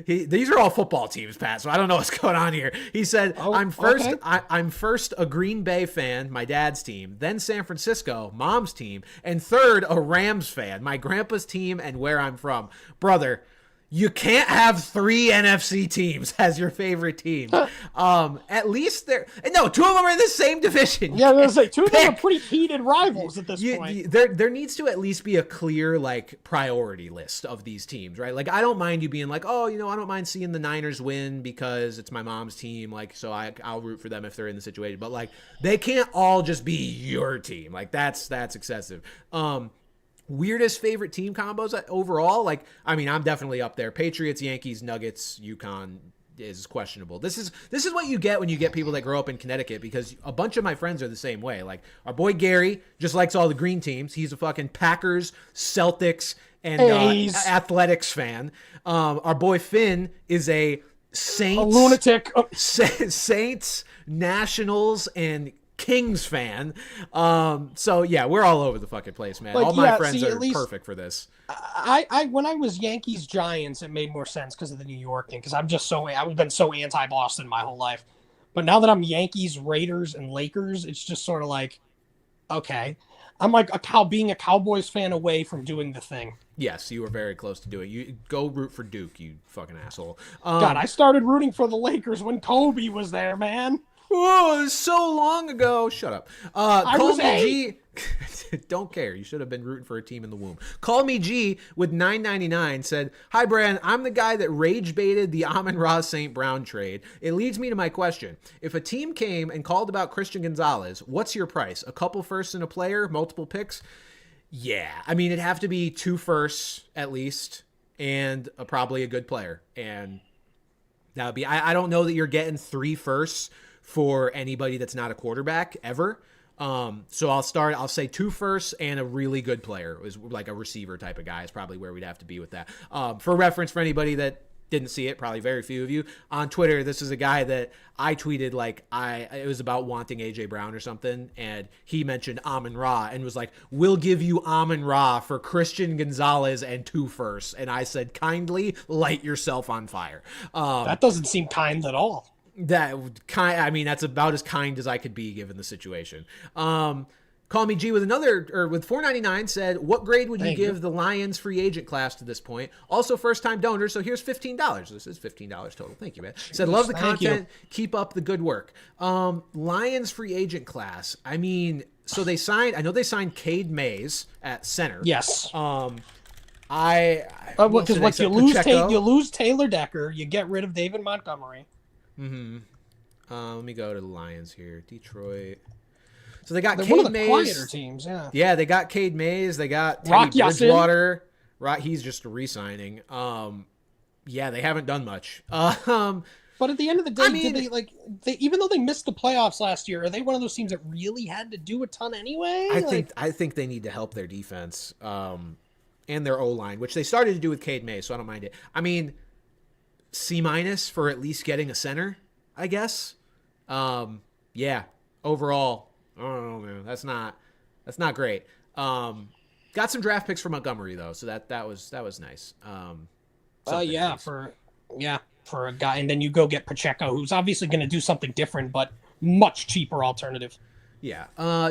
These are all football teams, Pat, so I don't know what's going on here. He said, I'm first a Green Bay fan, my dad's team, then San Francisco, mom's team, and third a Rams fan, my grandpa's team and where I'm from. Brother, you can't have 3 NFC teams as your favorite team. At least two of them are in the same division. Yeah, I was going to say, two of them are pretty heated rivals at this point. There needs to at least be a clear, priority list of these teams, right? Like, I don't mind you being like, I don't mind seeing the Niners win because it's my mom's team, so I'll root for them if they're in the situation. But, they can't all just be your team. That's excessive. Weirdest favorite team combos overall? I'm definitely up there. Patriots, Yankees, Nuggets, UConn is questionable. This is what you get when you get people that grow up in Connecticut, because a bunch of my friends are the same way. Our boy Gary just likes all the green teams. He's a fucking Packers, Celtics, and Athletics fan. Our boy Finn is a Saints, a lunatic. Saints, Nationals, and Kings fan. So yeah, we're all over the fucking place, man. All my friends are perfect for this. I when I was Yankees Giants, it made more sense because of the New York thing, because I've been so anti-Boston my whole life. But now that I'm Yankees, Raiders, and Lakers, it's just sort of okay. I'm being a Cowboys fan away from doing the thing. Yes, you were very close to doing it. You go root for Duke, you fucking asshole. God, I started rooting for the Lakers when Kobe was there, man. Oh, it was so long ago. Shut up. Call me G. Don't care. You should have been rooting for a team in the womb. Call me G with $9.99 said, hi, Bran. I'm the guy that rage baited the Amon-Ra St. Brown trade. It leads me to my question. If a team came and called about Christian Gonzalez, what's your price? A couple firsts and a player? Multiple picks? Yeah. It'd have to be 2 firsts at least, and probably a good player. And that would be, I don't know that you're getting 3 firsts for anybody that's not a quarterback ever. So I'll say 2 firsts and a really good player, is a receiver type of guy is probably where we'd have to be with that. For reference, for anybody that didn't see it, probably very few of you on Twitter, this is a guy that I tweeted it was about wanting AJ Brown or something, and he mentioned Amon-Ra and was like, we'll give you Amon-Ra for Christian Gonzalez and 2 firsts. And I said, kindly light yourself on fire. That doesn't seem kind at all. That's about as kind as I could be given the situation. Call me G with with $4.99 said, what grade would you give the Lions free agent class to this point? Also first time donor, so here's $15. This is $15 total. Thank you, man. Said, love the content. Keep up the good work. Lions free agent class. So they signed Cade Mays at center. Yes. Because you lose Taylor Decker, you get rid of David Montgomery. Mm-hmm. Let me go to the Lions here. Detroit. So they got They're Cade one of the Mays. Quieter teams, yeah. Yeah, they got Cade Mays. They got Teddy Bridgewater. He's just a re-signing. Yeah, they haven't done much. But at the end of the day, even though they missed the playoffs last year, are they one of those teams that really had to do a ton anyway? I think they need to help their defense. and their O-line, which they started to do with Cade May, so I don't mind it. I mean, C- for at least getting a center, I guess. Yeah, overall, I don't know, man. That's not great. Got some draft picks for Montgomery though, so that was nice. For a guy, and then you go get Pacheco, who's obviously going to do something different, but much cheaper alternative. Yeah.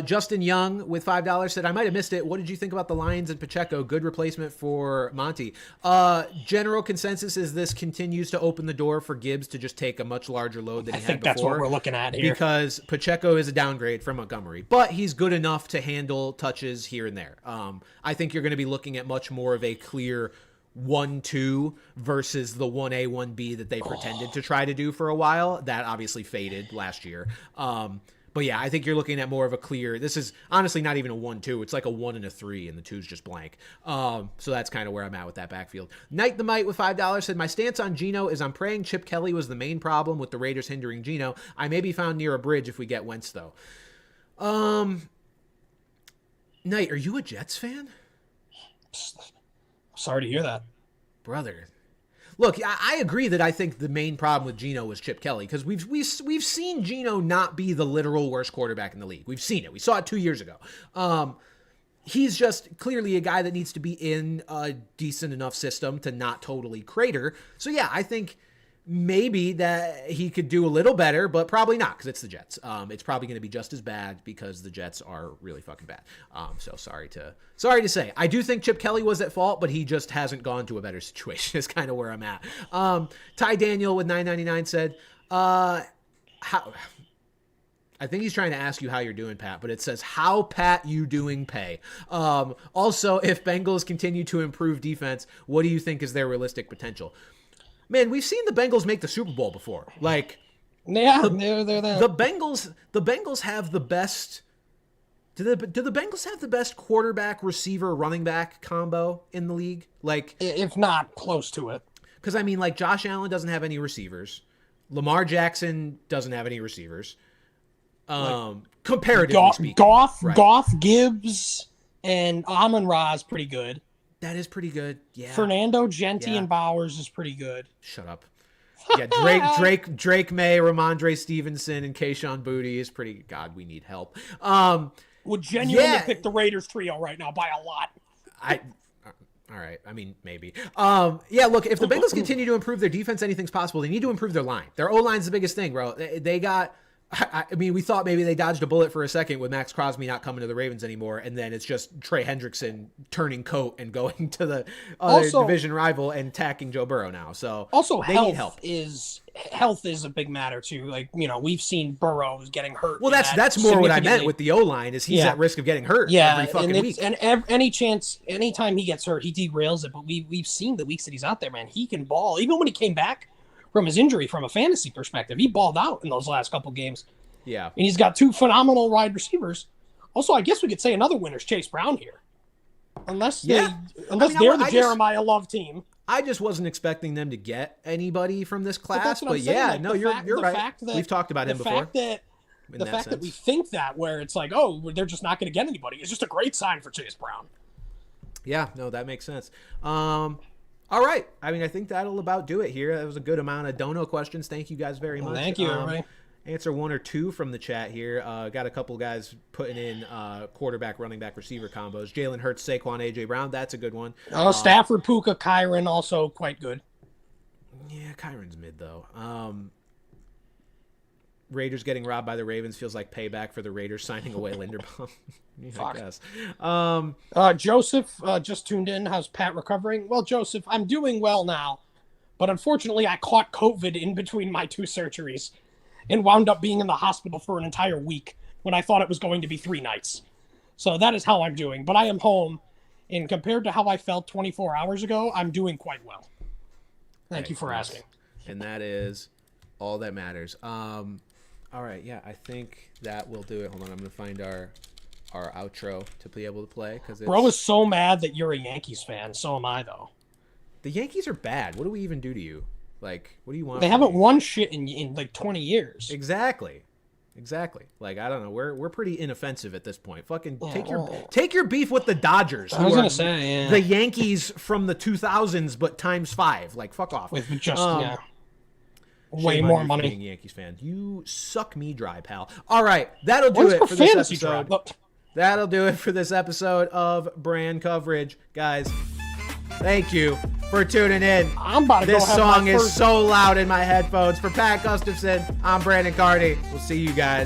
Justin Young with $5 said, I might have missed it. What did you think about the Lions and Pacheco? Good replacement for Monty. General consensus is this continues to open the door for Gibbs to just take a much larger load than he had before. I think that's what we're looking at here. Because Pacheco is a downgrade from Montgomery, but he's good enough to handle touches here and there. I think you're going to be looking at much more of a clear 1-2 versus the 1A, 1B that they pretended to try to do for a while. That obviously faded last year. But yeah, I think you're looking at more of a clear, this is honestly not even a 1-2. It's like a 1 and a 3, and the 2's just blank. So that's kind of where I'm at with that backfield. Knight the Mite with $5 said, my stance on Geno is I'm praying Chip Kelly was the main problem with the Raiders hindering Geno. I may be found near a bridge if we get Wentz, though. Knight, are you a Jets fan? Sorry to hear that. Brother. Look, I agree that I think the main problem with Geno was Chip Kelly, because we've seen Geno not be the literal worst quarterback in the league. We've seen it. We saw it 2 years ago. He's just clearly a guy that needs to be in a decent enough system to not totally crater. So yeah, I think maybe that he could do a little better, but probably not, because it's the Jets. It's probably going to be just as bad because the Jets are really fucking bad. So sorry to say. I do think Chip Kelly was at fault, but he just hasn't gone to a better situation is kind of where I'm at. Ty Daniel with $9.99 said, how... I think he's trying to ask you how you're doing, Pat, but it says, how Pat you doing pay? Also, if Bengals continue to improve defense, what do you think is their realistic potential? Man, we've seen the Bengals make the Super Bowl before. Like, yeah, they're there. The Bengals have the best. Do the Bengals have the best quarterback, receiver, running back combo in the league? Like, if not close to it. Because I mean, like, Josh Allen doesn't have any receivers. Lamar Jackson doesn't have any receivers. Comparatively speaking, Goff, Gibbs, and Amon-Ra is pretty good. That is pretty good. Yeah. Fernando, Genti, and Bowers is pretty good. Shut up. Yeah, Drake May, Ramondre Stevenson, and Kayshon Boutte is pretty. God, we need help. Would genuinely pick the Raiders trio right now by a lot. All right. I mean, maybe. Yeah, look, if the Bengals continue to improve their defense, anything's possible. They need to improve their line. Their O-line's the biggest thing, bro. They got... I mean, we thought maybe they dodged a bullet for a second with Maxx Crosby not coming to the Ravens anymore, and then it's just Trey Hendrickson turning coat and going to the other division rival and attacking Joe Burrow now. So also, they need help. Health is a big matter too. Like, you know, we've seen Burrow getting hurt. Well, that's more what I meant with the O-line is he's at risk of getting hurt every fucking week. And anytime he gets hurt, he derails it. But we've seen the weeks that he's out there, man, he can ball. Even when he came back from his injury, from a fantasy perspective, he balled out in those last couple games. Yeah. And he's got two phenomenal wide receivers. Also, I guess we could say another winner's Chase Brown here. Unless they're the Jeremiah Love team. I just wasn't expecting them to get anybody from this class. But yeah, like, no, you're right. We've talked about him before. The fact that we think that, where it's like, oh, they're just not going to get anybody, is just a great sign for Chase Brown. Yeah, no, that makes sense. All right. I mean, I think that'll about do it here. That was a good amount of dono questions. Thank you guys very much. Thank you, everybody. Answer one or two from the chat here. Got a couple guys putting in quarterback, running back, receiver combos. Jalen Hurts, Saquon, A.J. Brown. That's a good one. Stafford, Puka, Kyron, also quite good. Yeah, Kyron's mid, though. Raiders getting robbed by the Ravens feels like payback for the Raiders signing away Linderbaum. I guess. Joseph just tuned in. How's Pat recovering? Well, Joseph, I'm doing well now. But unfortunately, I caught COVID in between my two surgeries and wound up being in the hospital for an entire week when I thought it was going to be 3 nights. So that is how I'm doing. But I am home, and compared to how I felt 24 hours ago, I'm doing quite well. Thank you for asking. And that is all that matters. All right, yeah, I think that will do it. Hold on, I'm going to find our outro to be able to play. Bro is so mad that you're a Yankees fan. So am I, though. The Yankees are bad. What do we even do to you? Like, what do you want? They haven't won shit in like 20 years. Exactly. Exactly. Like, I don't know. We're pretty inoffensive at this point. Fucking take your beef with the Dodgers. I was gonna say the Yankees from the 2000s, but times 5. Like, fuck off. with just way Shame on more you for money. being a Yankees fan. You suck me dry, pal. All right, that'll do When's it our for this fantasy episode. draft? That'll do it for this episode of Brand Coverage, guys. Thank you for tuning in. I'm about to go This have song my is first- so loud in my headphones. For Pat Gustafson, I'm Brandon Carney. We'll see you guys